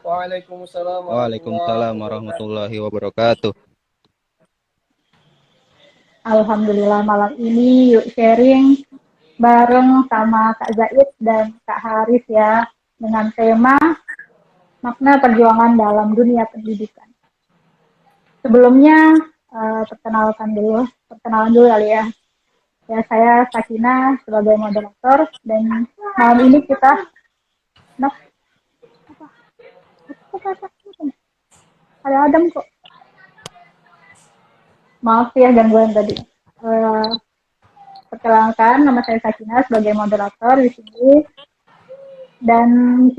Waalaikumsalam warahmatullahi Waalaikumsalam wabarakatuh. warahmatullahi wabarakatuh. Alhamdulillah malam ini yuk sharing bareng sama Kak Zaid dan Kak Haris ya dengan tema makna perjuangan dalam dunia pendidikan. Sebelumnya perkenalan dulu kali ya. Ya saya Sakina sebagai moderator dan malam ini kita ada Adam kok. Maaf ya gangguan tadi. Perkenalkan, nama saya Sakina sebagai moderator di sini. Dan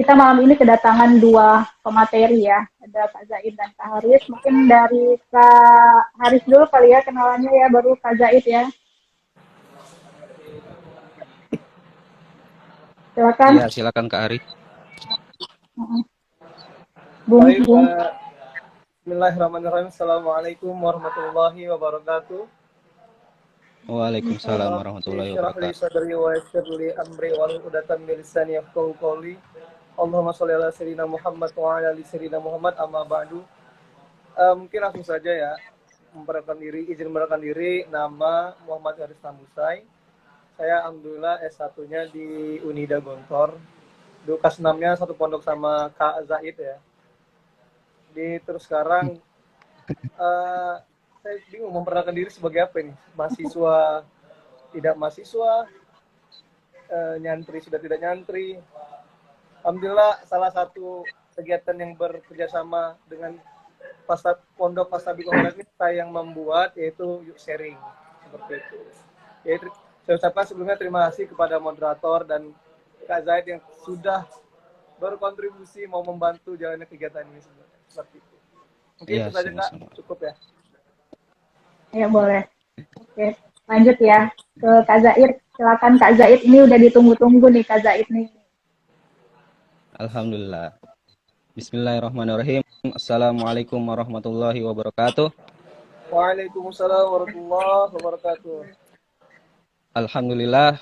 kita malam ini kedatangan dua pemateri ya, ada Kak Zaid dan Kak Haris. Mungkin dari Kak Haris dulu kali ya kenalannya ya, baru Kak Zaid ya. Silakan. Iya, silakan Kak Ari. Baik, Bismillahirrahmanirrahim. Assalamualaikum warahmatullahi wabarakatuh. Waalaikumsalam warahmatullahi Rabbi wabarakatuh. sadri wa yassir li amri wa uqdatam min lisani yafqahu qawli. Allahumma shalli ala sayyidina Muhammad wa ala ali sayyidina Muhammad, amma ba'du. Mungkin langsung saja ya, izin memperkenalkan diri, nama Muhammad Haris Tambusai. Saya alhamdulillah S1-nya di Unida Gontor. Dulu kelas 6-nya satu pondok sama Kak Zaid ya. Terus sekarang saya bingung memperkenalkan diri sebagai apa ini? Mahasiswa, tidak mahasiswa, nyantri sudah tidak nyantri. Alhamdulillah salah satu kegiatan yang bekerja sama dengan pondok Pastabi Kongres ini saya yang membuat, yaitu Yuk Sharing seperti itu. Yaitu saya ucapkan sebelumnya terima kasih kepada moderator dan Kak Zaid yang sudah berkontribusi mau membantu jalannya kegiatan ini seperti itu. Mungkin Iya, itu saja Kak, sama-sama. cukup ya. Ya boleh. Oke, lanjut ya ke Kak Zaid. Silakan Kak Zaid, ini udah ditunggu-tunggu nih Kak Zaid nih. Alhamdulillah. Bismillahirrahmanirrahim. Assalamualaikum warahmatullahi wabarakatuh. Waalaikumsalam warahmatullahi wabarakatuh. Alhamdulillah.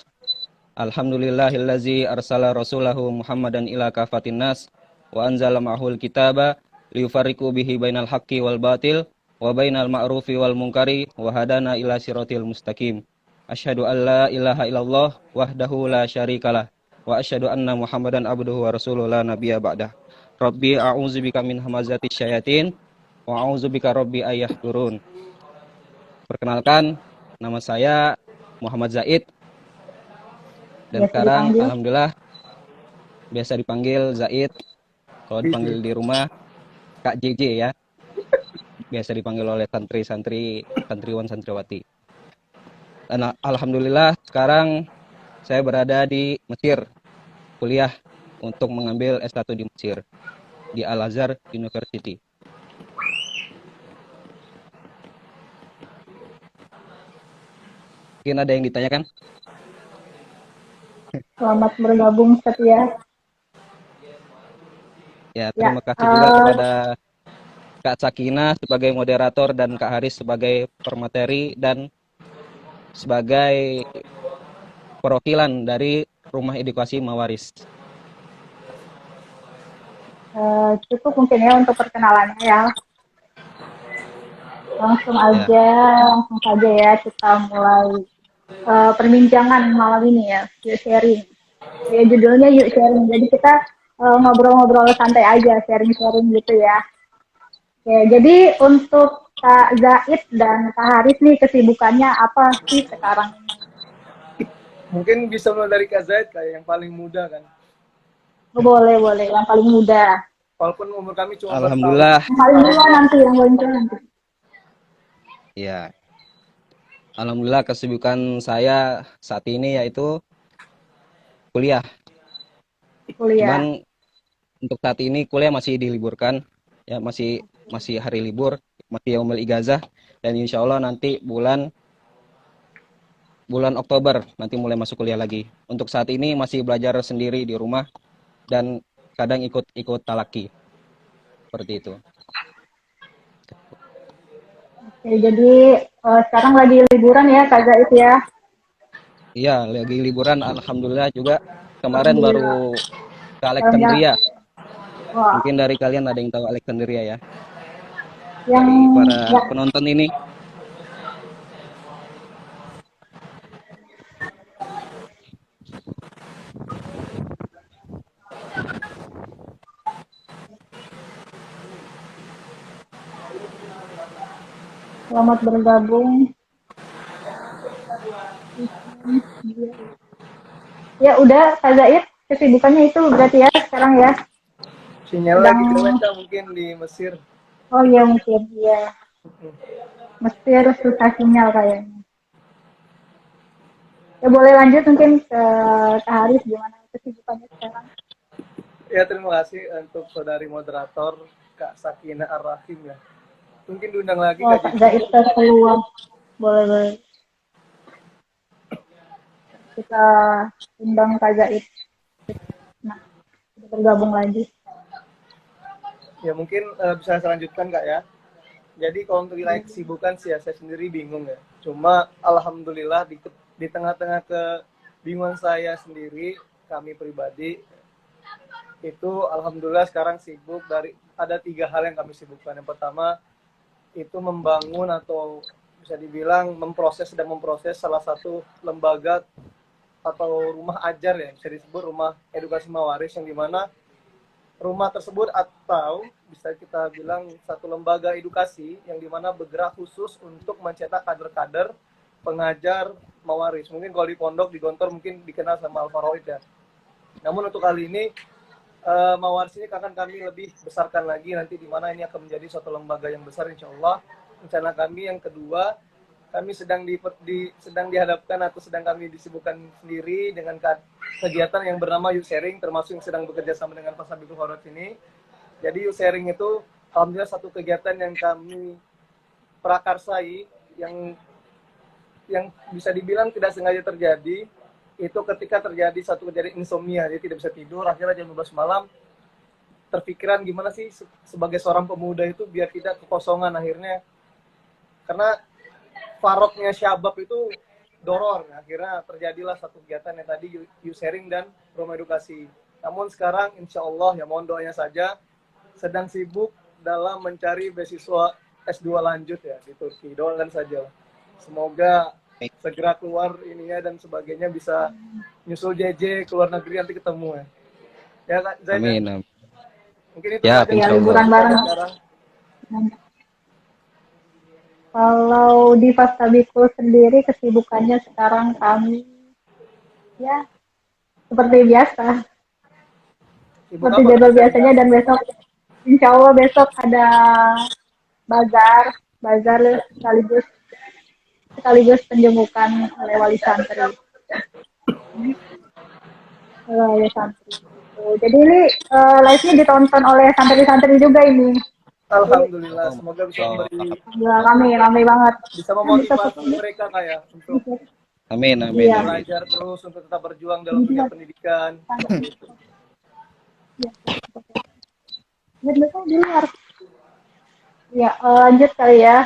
Alhamdulillahillazi arsala rasulahu Muhammadan ila kafatin nas wa anzala ma'hul kitaba liyufarriqu bihi bainal haqqi wal batil wa bainal ma'rufi wal munkari wa hadana ila siratil mustaqim. Asyhadu an la ilaha illallah wahdahu la syarikalah wa asyhadu anna Muhammadan abduhu wa rasuluhu la nabiyya ba'dah. Rabbi a'udzubika min hamazati syayatin wa a'udzubika rabbi ayahdurun. Perkenalkan, nama saya Muhammad Zaid. Dan Biasa sekarang dipanggil. alhamdulillah biasa dipanggil Zaid. Kalau dipanggil di rumah Kak JJ ya. Biasa dipanggil oleh santriwan santriwati. Dan alhamdulillah sekarang saya berada di Mesir, kuliah untuk mengambil S1 di Mesir di Al-Azhar University. Mungkin ada yang ditanyakan? Selamat bergabung setia. Ya, terima kasih juga kepada Kak Sakina sebagai moderator dan Kak Haris sebagai pemateri dan sebagai perwakilan dari Rumah Edukasi Mawaris. Cukup mungkin ya untuk perkenalannya ya. Langsung saja ya kita mulai perbincangan malam ini ya, Yuk Sharing. Ya judulnya Yuk Sharing. Jadi kita ngobrol-ngobrol santai aja, sharing-sharing gitu ya. Oke, jadi untuk Kak Zaid dan Kak Haris nih kesibukannya apa sih sekarang? Mungkin bisa mulai dari Kak Zaid, kayak yang paling muda kan. Boleh, yang paling muda. Walaupun umur kami cuma Alhamdulillah. Yang paling tua nanti, yang paling tua nanti. Ya. Alhamdulillah kesibukan saya saat ini yaitu kuliah. Cuman untuk saat ini kuliah masih diliburkan, ya masih hari libur, masih yaumul ijazah, dan insya Allah nanti bulan Oktober nanti mulai masuk kuliah lagi. Untuk saat ini masih belajar sendiri di rumah dan kadang ikut talaki seperti itu. Oke, jadi sekarang lagi liburan ya Kak Zaid ya? Iya, lagi liburan. Alhamdulillah juga kemarin baru ke Alexandria. Wah, Mungkin dari kalian ada yang tahu Alexandria ya, yang dari para ya, penonton ini. selamat bergabung. Ya udah, Kak Zaid, kesibukannya itu berarti ya sekarang ya. Sinyal Sedang, lagi jelek Kak, mungkin di Mesir. oh iya mungkin, ya. Mesir susah sinyal kayaknya. Ya boleh lanjut mungkin ke Kak Haris, gimana kesibukannya sekarang. Ya terima kasih untuk saudari moderator Kak Sakina Ar-Rahim ya. Mungkin diundang lagi Oh, Kak Kak Cici. Zaid keluar. Boleh, boleh. Kita undang Kak Zaid. Nah, kita bergabung lagi. Ya mungkin bisa saya lanjutkan Kak ya. Jadi kalau untuk wilayah kesibukan sih ya saya sendiri bingung ya. Cuma alhamdulillah di tengah-tengah kebingungan saya sendiri, kami pribadi itu alhamdulillah sekarang sibuk dari ada 3 hal yang kami sibukkan. Yang pertama itu membangun atau bisa dibilang memproses salah satu lembaga atau rumah ajar ya, bisa disebut rumah edukasi mawaris, yang dimana rumah tersebut atau bisa kita bilang satu lembaga edukasi yang dimana bergerak khusus untuk mencetak kader-kader pengajar mawaris. Mungkin kalau di pondok di Gontor mungkin dikenal sama Al-Faroid ya. Namun untuk kali ini mawaris ini akan kami lebih besarkan lagi nanti, dimana ini akan menjadi suatu lembaga yang besar insya Allah. Rencana kami yang kedua, kami sedang dihadapkan atau sedang kami disibukkan sendiri dengan kegiatan yang bernama Youth Sharing, termasuk yang sedang bekerja sama dengan Pak Sabikul Horot ini. Jadi Youth Sharing itu alhamdulillah satu kegiatan yang kami prakarsai, yang bisa dibilang tidak sengaja terjadi. Itu ketika terjadi satu kejadian insomnia, dia tidak bisa tidur, akhirnya jam 12 malam terpikiran gimana sih sebagai seorang pemuda itu biar tidak kekosongan. Akhirnya karena faroknya syabab itu doror, akhirnya terjadilah satu kegiatan yang tadi Youth Sharing dan rumah edukasi. Namun sekarang insya Allah ya mohon doanya saja, sedang sibuk dalam mencari beasiswa S2 lanjut ya di Turki. Doakan saja, semoga segera keluar ininya dan sebagainya, bisa nyusul JJ ke luar negeri, nanti ketemu ya. Ya Kak Zaid ya? Amin, amin. Mungkin itu Ya, saja Ya, insya yang Allah. liburan kesibukannya bareng. sekarang. Kalau di Fastabikul sendiri kesibukannya sekarang kami ya seperti biasa, Sibuk seperti apa jadwal Kak Zaid? biasanya, dan besok insya Allah besok ada bazar, bazar sekaligus sekaligus penjemukan oleh wali santri. Oleh santri. Gitu. Jadi ini live-nya ditonton oleh santri-santri juga ini. Jadi Alhamdulillah, Oh, semoga bisa oh, memberi, ya, rame, rame banget. bisa Bisa foto memotivasi gitu. mereka kayak untuk amin, amin, Iya. amin. belajar terus, untuk tetap berjuang dalam dunia pendidikan seperti itu. Iya. Biasa di luar. Ya, lanjut kali ya.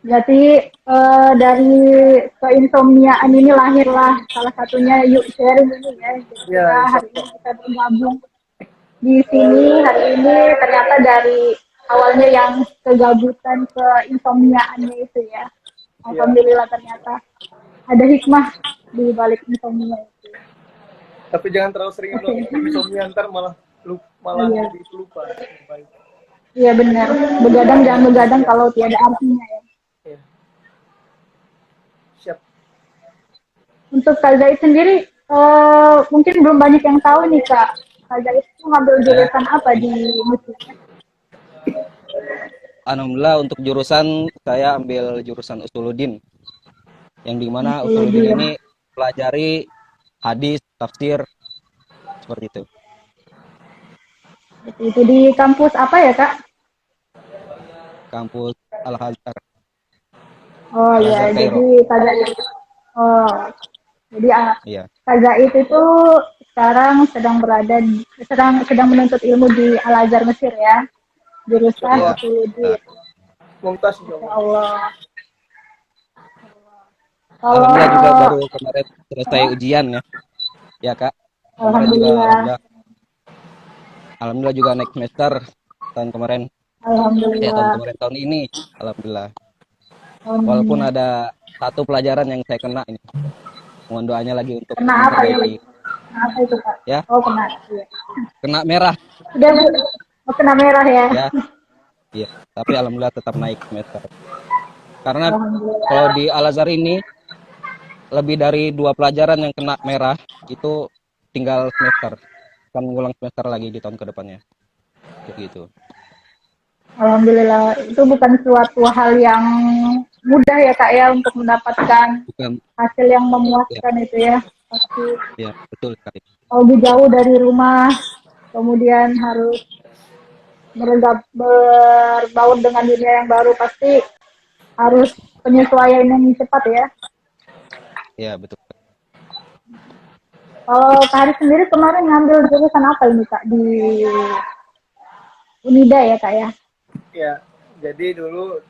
Berarti dari keinsomniaan ini lahirlah salah satunya Yuk Sharing ini ya. Jadi Ya, kita insya hari ini Allah. kita bergabung di sini hari ini, ternyata dari awalnya yang kegabutan, keinsomniaannya itu ya. Ya. Alhamdulillah ternyata ada hikmah di balik insomnia itu. Tapi jangan terlalu sering Oke. insomnia, ntar malah Oh, iya. jadi lupa. Baik. Iya benar. Begadang jangan begadang kalau tiada artinya ya. Ya. Siap. Untuk Kak Zaid sendiri, mungkin belum banyak yang tahu nih Kak. Kak Zaid itu ngambil Ya, jurusan apa di musik? alhamdulillah untuk jurusan saya ambil jurusan Usuluddin, yang dimana Usuluddin Musik. ini pelajari hadis, tafsir, seperti itu. Itu di kampus apa ya Kak? Kampus Al-Azhar, Oh Al-Azhar ya, Kairo. jadi Kak Zaid. Oh, jadi Iya, Kak Zaid itu sekarang sedang menuntut ilmu di Al Azhar Mesir ya, Insya jurusan Allah. iya. Usuluddin. Mumtaz insya Insya Allah. Allah. Alhamdulillah juga Kalau baru kemarin selesai ujian ya. Ya, Kak. Kemarin juga Alhamdulillah. alhamdulillah Alhamdulillah juga naik semester tahun kemarin. Alhamdulillah. Tahun ini. Alhamdulillah. Walaupun Um, ada satu pelajaran yang saya kena ini. Mohon doanya lagi untuk kena apa ya? memperbaiki. Kena apa itu Pak? Ya, Oh kena. Iya. kena merah. Udah Bu. Oh, kena merah ya. Ya, iya. Tapi alhamdulillah tetap naik semester. Karena Alhamdulillah. kalau di Al-Azhar ini lebih dari 2 pelajaran yang kena merah itu tinggal semester. Kan ngulang semester lagi di tahun kedepannya. Begitu. Alhamdulillah. Itu bukan suatu hal yang mudah ya Kak ya untuk mendapatkan Bukan, hasil yang ya, memuaskan itu ya. Pasti ya betul sekali. lebih jauh dari rumah, kemudian harus berbaur dengan dunia yang baru, pasti harus penyesuaian yang cepat ya. Ya, betul. Kalau Kak Haris sendiri kemarin ngambil jurusan apa ini Kak di Unida ya Kak ya? Ya, jadi dulu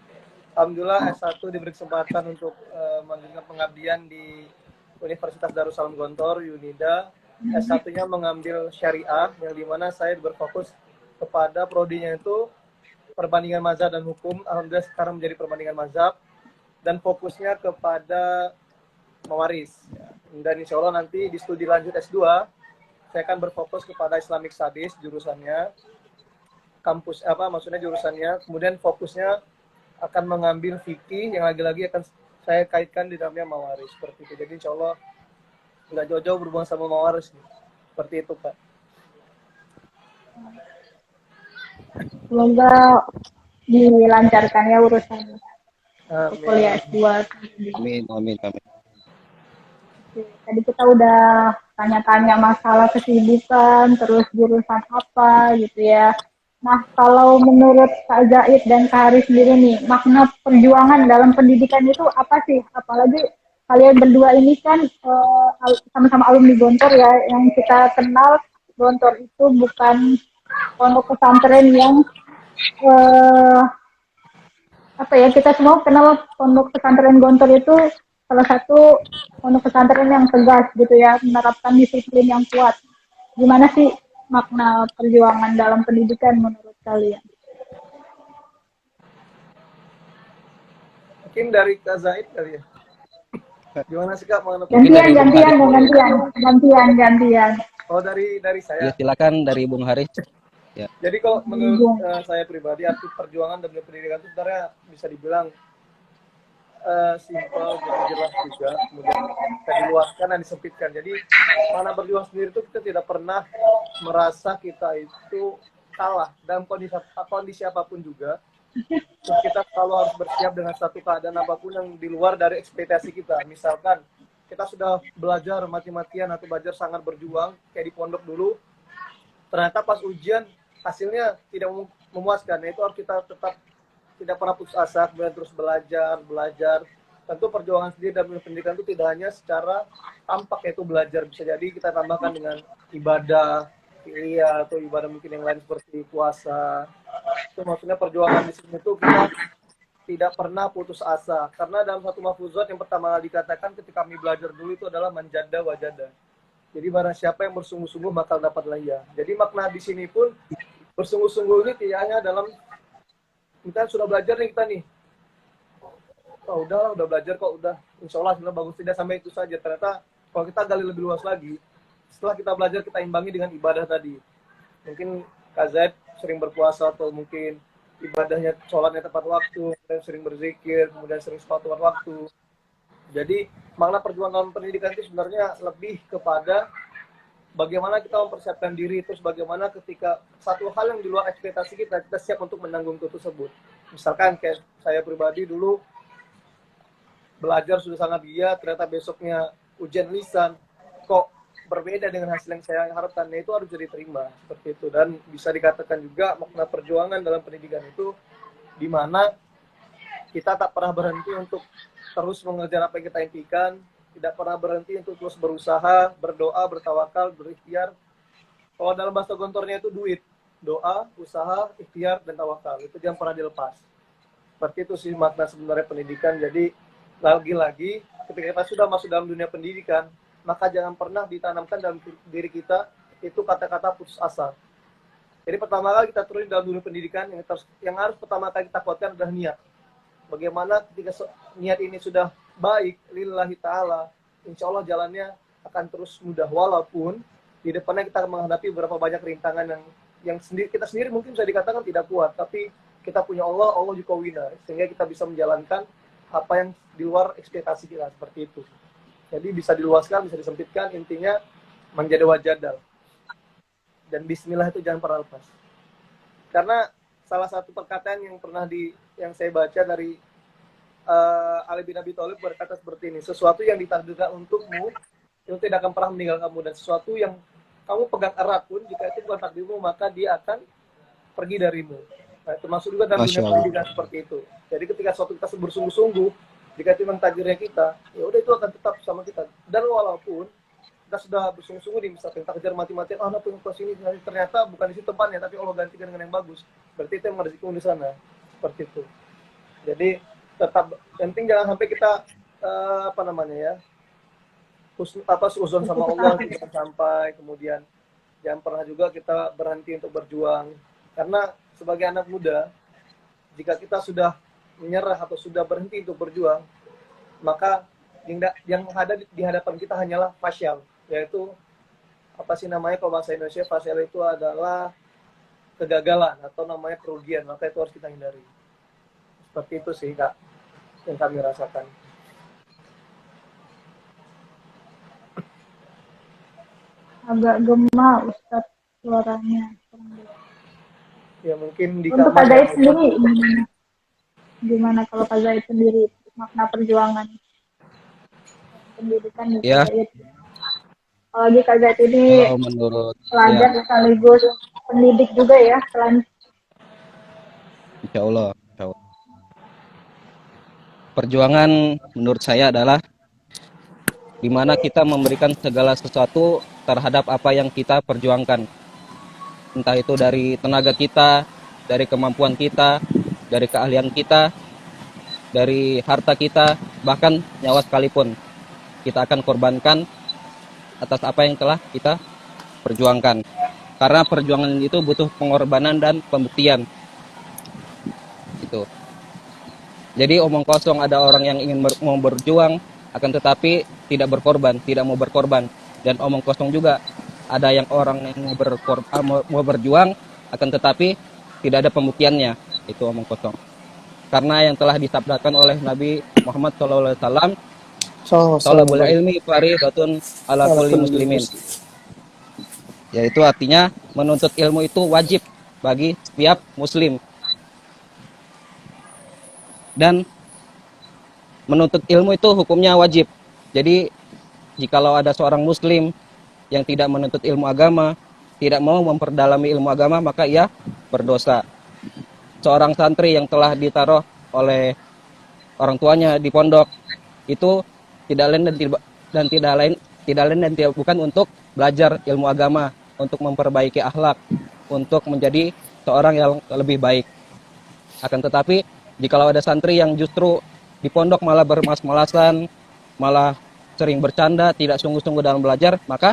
alhamdulillah S1 diberi kesempatan untuk melanjutkan pengabdian di Universitas Darussalam Gontor, Unida. S1-nya mengambil syariah, yang dimana saya berfokus kepada prodinya itu perbandingan mazhab dan hukum. Alhamdulillah sekarang menjadi perbandingan mazhab dan fokusnya kepada mewaris. Dan insya Allah nanti di studi lanjut S2, saya akan berfokus kepada Islamic Studies jurusannya, kampus maksudnya jurusannya. Kemudian fokusnya akan mengambil fikih yang lagi-lagi akan saya kaitkan di dalamnya mawaris seperti itu. Jadi insya Allah nggak jauh-jauh berhubungan sama mawaris seperti itu Pak. Semoga dilancarkan ya urusannya kuliah S2. Amin, amin, amin. Tadi kita udah tanya-tanya masalah kesibukan, terus jurusan apa gitu ya. Nah, kalau menurut Kak Zaid dan Kak Haris sendiri nih, makna perjuangan dalam pendidikan itu apa sih? Apalagi kalian berdua ini kan sama-sama alumni Gontor ya, yang kita kenal Gontor itu bukan pondok pesantren yang apa ya, kita semua kenal pondok pesantren Gontor itu salah satu pondok pesantren yang tegas gitu ya, menerapkan disiplin yang kuat. Gimana sih makna perjuangan dalam pendidikan menurut kalian? Mungkin dari Kak Zaid kali ya. Gimana sih Kak makna Gantian. Oh dari saya. Ya, silakan dari Bung Haris. Ya. Jadi kalau menurut saya pribadi arti perjuangan dan pendidikan itu sebenarnya bisa dibilang simpel, jelas juga, kemudian kita diluaskan dan disempitkan. Jadi mana berjuang sendiri itu kita tidak pernah merasa kita itu kalah dalam kondisi apapun juga. Terus kita selalu harus bersiap dengan satu keadaan apapun yang di luar dari ekspektasi kita. Misalkan kita sudah belajar mati-matian atau belajar sangat berjuang kayak di pondok dulu, ternyata pas ujian hasilnya tidak memuaskan. Nah, itu harus kita tetap tidak pernah putus asa, kemudian terus belajar. Tentu perjuangan sendiri dalam pendidikan itu tidak hanya secara tampak, yaitu belajar. Bisa jadi kita tambahkan dengan ibadah, fi'liyah, atau ibadah mungkin yang lain seperti puasa. Itu maksudnya perjuangan di sini itu kita tidak pernah putus asa. Karena dalam satu mahfuzat yang pertama dikatakan ketika kami belajar dulu itu adalah manjada wajada. Jadi barang siapa yang bersungguh-sungguh maka dapatlah ia. Jadi makna di sini pun bersungguh-sungguh ini tidak hanya dalam kita sudah belajar nih kita nih. Oh udah belajar kok udah. Insya Allah sudah bagus, tidak sampai itu saja. Ternyata kalau kita gali lebih luas lagi, setelah kita belajar kita imbangi dengan ibadah tadi. Mungkin Kak Zaid sering berpuasa atau mungkin ibadahnya sholatnya tepat waktu, kemudian sering berzikir, kemudian sering sholat tepat waktu. Jadi makna perjuangan dalam pendidikan itu sebenarnya lebih kepada bagaimana kita mempersiapkan diri, terus bagaimana ketika satu hal yang di luar ekspektasi kita siap untuk menanggung itu tersebut. Misalkan kayak saya pribadi dulu belajar sudah sangat giat, ternyata besoknya ujian lisan kok berbeda dengan hasil yang saya harapkan. Nah, itu harus diterima seperti itu. Dan bisa dikatakan juga makna perjuangan dalam pendidikan itu di mana kita tak pernah berhenti untuk terus mengejar apa yang kita impikan, tidak pernah berhenti untuk terus berusaha, berdoa, bertawakal, berikhtiar. Kalau dalam bahasa Gontornya itu duit, doa, usaha, ikhtiar, dan tawakal. Itu jangan pernah dilepas. Seperti itu sih makna sebenarnya pendidikan. Jadi lagi-lagi ketika kita sudah masuk dalam dunia pendidikan, maka jangan pernah ditanamkan dalam diri kita itu kata-kata putus asa. Jadi pertama kali kita turun dalam dunia pendidikan, yang harus pertama kali kita kuatkan adalah niat. Bagaimana ketika niat ini sudah baik, lillahi ta'ala, insya Allah jalannya akan terus mudah. Walaupun di depannya kita akan menghadapi beberapa banyak rintangan yang kita sendiri mungkin bisa dikatakan tidak kuat, tapi kita punya Allah, Allah juga wina, sehingga kita bisa menjalankan apa yang di luar ekspektasi kita, seperti itu. Jadi bisa diluaskan, bisa disempitkan, intinya menjadi wajadal. Dan bismillah itu jangan pernah lepas. Karena salah satu perkataan yang saya baca dari Ali bin Abi Thalib berkata seperti ini, sesuatu yang ditakdirkan untukmu itu tidak akan pernah meninggalkan kamu, dan sesuatu yang kamu pegang erat pun jika itu bukan takdirmu maka dia akan pergi darimu. Nah, termasuk juga dalam dunia pendidikan seperti itu. Jadi ketika suatu kita bersungguh-sungguh, jika itu memang takdirnya kita, ya udah itu akan tetap sama kita. Dan walaupun kita sudah bersungguh-sungguh nih, misalkan kita kejar mati-matian, pengen kelas ini, ternyata bukan di situ tempatnya, tapi Allah gantikan dengan yang bagus. Berarti itu yang merezekimu di sana. Seperti itu. Jadi tetap penting jangan sampai kita seuzon sama Allah, jangan sampai, kemudian jangan pernah juga kita berhenti untuk berjuang. Karena sebagai anak muda, jika kita sudah menyerah atau sudah berhenti untuk berjuang, maka yang ada di hadapan kita hanyalah fasyal, yaitu kalau bahasa Indonesia fasyal itu adalah kegagalan atau namanya kerugian, maka itu harus kita hindari. Seperti itu sih Kak yang kami rasakan. Agak gema Ustadz suaranya. Ya mungkin di untuk kamar. Kak Zaid sendiri gimana kalau Kak Zaid sendiri makna perjuangan pendidikan di Ya. Apalagi Kak Zaid ini menurut pelajar sekaligus pendidik juga ya, selain Insya Allah. Perjuangan menurut saya adalah di mana kita memberikan segala sesuatu terhadap apa yang kita perjuangkan. Entah itu dari tenaga kita, dari kemampuan kita, dari keahlian kita, dari harta kita, bahkan nyawa sekalipun. Kita akan korbankan atas apa yang telah kita perjuangkan. Karena perjuangan itu butuh pengorbanan dan pembuktian. Itu. Jadi omong kosong ada orang yang ingin mau berjuang, akan tetapi tidak berkorban, tidak mau berkorban. Dan omong kosong juga ada orang yang mau berjuang, akan tetapi tidak ada pembuktiannya. Itu omong kosong. Karena yang telah disabdakan oleh Nabi Muhammad SAW, talabul ilmi faridatun ala kulli muslimin. Yaitu artinya menuntut ilmu itu wajib bagi setiap muslim. Dan menuntut ilmu itu hukumnya wajib. Jadi jikalau ada seorang muslim yang tidak menuntut ilmu agama, tidak mau memperdalami ilmu agama, maka ia berdosa. Seorang santri yang telah ditaruh oleh orang tuanya di pondok itu tidak lain dan bukan untuk belajar ilmu agama, untuk memperbaiki akhlak, untuk menjadi seorang yang lebih baik. Akan tetapi jikalau ada santri yang justru di pondok malah bermalas-malasan, malah sering bercanda, tidak sungguh-sungguh dalam belajar, maka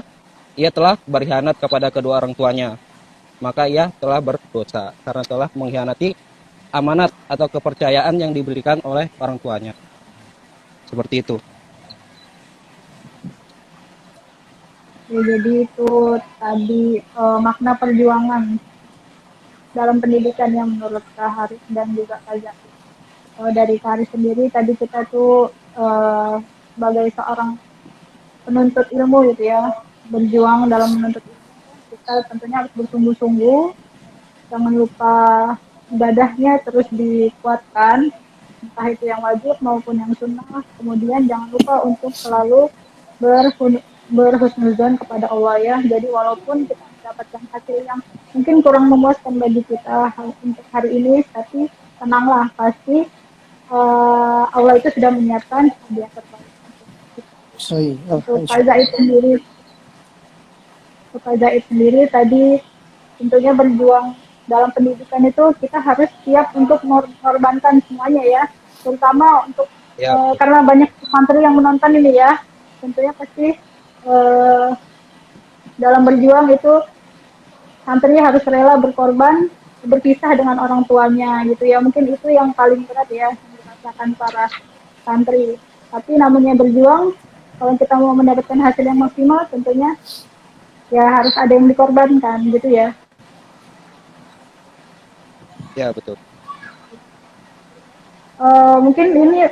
ia telah berkhianat kepada kedua orang tuanya. Maka ia telah berdosa karena telah mengkhianati amanat atau kepercayaan yang diberikan oleh orang tuanya. Seperti itu. Ya, jadi itu tadi makna perjuangan dalam pendidikan yang menurut Kak Haris dan juga Kak Zaid. Dari Kak Haris sendiri tadi kita tuh sebagai seorang penuntut ilmu gitu ya, berjuang dalam menuntut ilmu, kita tentunya harus bersungguh-sungguh, jangan lupa ibadahnya terus dikuatkan, entah itu yang wajib maupun yang sunnah. Kemudian jangan lupa untuk selalu berhusnuzon kepada Allah ya. Jadi walaupun kita mendapatkan hasil yang mungkin kurang memuaskan bagi kita untuk hari ini, tapi tenanglah, pasti Allah itu sudah menyiapkan hadiah terbaik untuk Kak Zaid sendiri tadi tentunya berjuang dalam pendidikan itu kita harus siap untuk mengorbankan semuanya ya, terutama untuk karena banyak santri yang menonton ini ya, tentunya pasti dalam berjuang itu santrinya harus rela berkorban, berpisah dengan orang tuanya gitu ya. Mungkin itu yang paling berat ya yang dirasakan para santri. Tapi namanya berjuang, kalau kita mau mendapatkan hasil yang maksimal, tentunya ya harus ada yang dikorbankan gitu ya. Ya, betul. Mungkin ini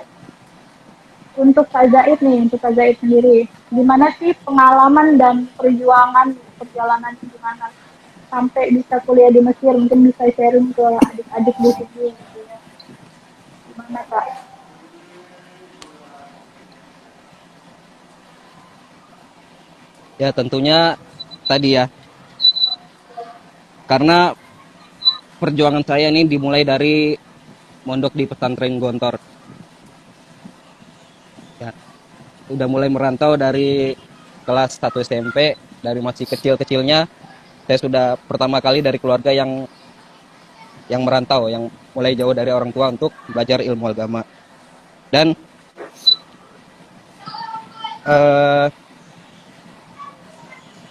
untuk Kak Zaid nih, untuk Kak Zaid sendiri, gimana sih pengalaman dan perjuangan perjalanan gimana sampai bisa kuliah di Mesir? Mungkin bisa sharing ke adik-adik di sini gitu ya. Gimana Kak? Ya, tentunya tadi ya, karena perjuangan saya ini dimulai dari mondok di pesantren Gontor. Ya, udah mulai merantau dari kelas 1 SMP, dari masih kecil-kecilnya saya sudah pertama kali dari keluarga yang merantau, yang mulai jauh dari orang tua untuk belajar ilmu agama. Dan eh,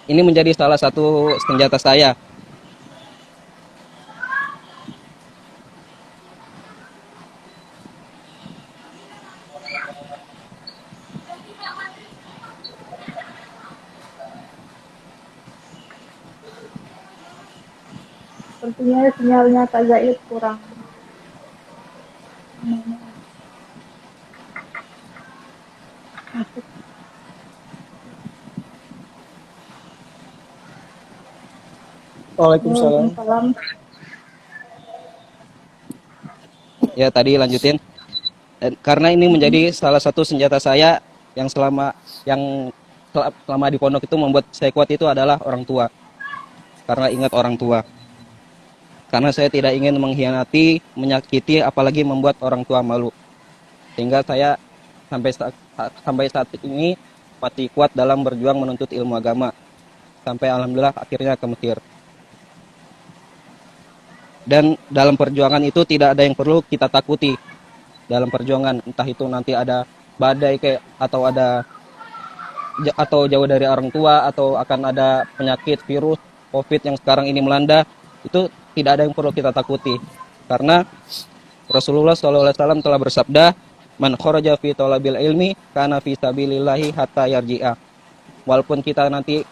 ini menjadi salah satu senjata saya. Sepertinya sinyalnya Kak Zaid kurang. Waalaikumsalam. Waalaikumsalam. Ya, tadi lanjutin. Dan karena ini menjadi salah satu senjata saya yang selama di pondok itu membuat saya kuat itu adalah orang tua. Karena ingat orang tua. Karena saya tidak ingin mengkhianati, menyakiti, apalagi membuat orang tua malu. Sehingga saya sampai saat ini masih kuat dalam berjuang menuntut ilmu agama. Sampai alhamdulillah akhirnya ke Mesir. Dan dalam perjuangan itu tidak ada yang perlu kita takuti. Dalam perjuangan, entah itu nanti ada badai atau jauh dari orang tua, atau akan ada penyakit virus COVID yang sekarang ini melanda, itu tidak ada yang perlu kita takuti. Karena Rasulullah SAW telah bersabda, "Man kharaja fi talabil ilmi kana fi sabilillahi hatta yarji'a." Walaupun kita nanti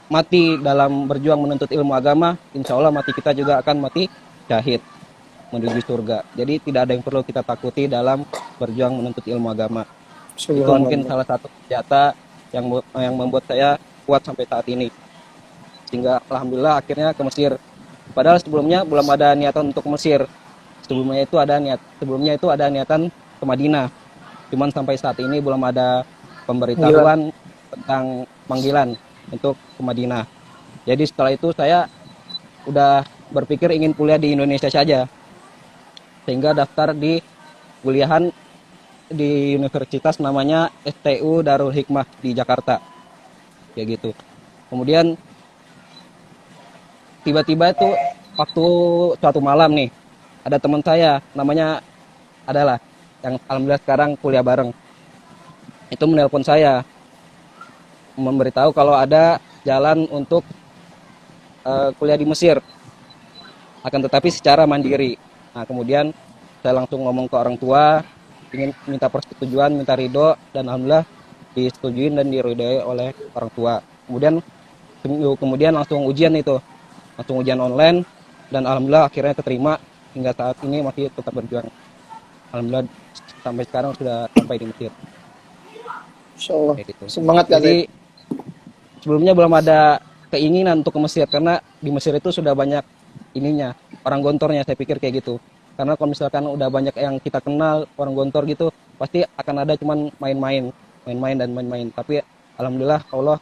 mati dalam berjuang menuntut ilmu agama, insya Allah mati kita juga akan mati syahid menuju surga. Jadi tidak ada yang perlu kita takuti dalam berjuang menuntut ilmu agama. Itu mungkin salah satu senjata yang membuat saya kuat sampai saat ini. Sehingga alhamdulillah akhirnya ke Mesir. Padahal sebelumnya belum ada niatan untuk ke Mesir. Sebelumnya itu ada niatan ke Madinah. Cuman sampai saat ini belum ada pemberitahuan tentang panggilan untuk ke Madinah. Jadi setelah itu saya udah berpikir ingin kuliah di Indonesia saja. Sehingga daftar di kuliahan di universitas namanya STU Darul Hikmah di Jakarta. Kayak gitu. Kemudian tiba-tiba itu waktu suatu malam nih, ada teman saya namanya adalah yang alhamdulillah sekarang kuliah bareng. Itu menelpon saya memberitahu kalau ada jalan untuk kuliah di Mesir, akan tetapi secara mandiri. Nah, kemudian saya langsung ngomong ke orang tua, ingin minta persetujuan, minta ridho, dan alhamdulillah disetujuin dan diridhoi oleh orang tua. Kemudian seminggu kemudian langsung ujian online, dan alhamdulillah akhirnya keterima. Hingga saat ini masih tetap berjuang. Alhamdulillah sampai sekarang sudah sampai di Mesir. Insyaallah. Gitu. Semangat Kak. Jadi sebelumnya belum ada keinginan untuk ke Mesir, karena di Mesir itu sudah banyak ininya, orang gontornya, saya pikir kayak gitu. Karena kalau misalkan udah banyak yang kita kenal orang gontor gitu, pasti akan ada cuman main-main. Tapi alhamdulillah Allah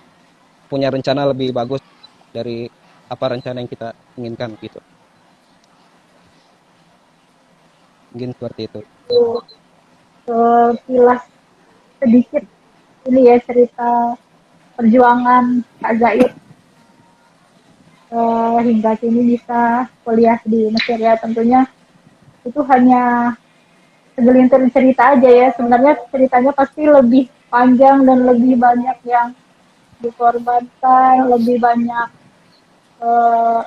punya rencana lebih bagus dari apa rencana yang kita inginkan gitu. Mungkin seperti itu. Sekilas sedikit ini ya cerita perjuangan Kak Zaid hingga kini bisa kuliah di Mesir ya. Tentunya itu hanya segelintir cerita aja ya. Sebenarnya ceritanya pasti lebih panjang dan lebih banyak yang dikorbankan, lebih banyak eh,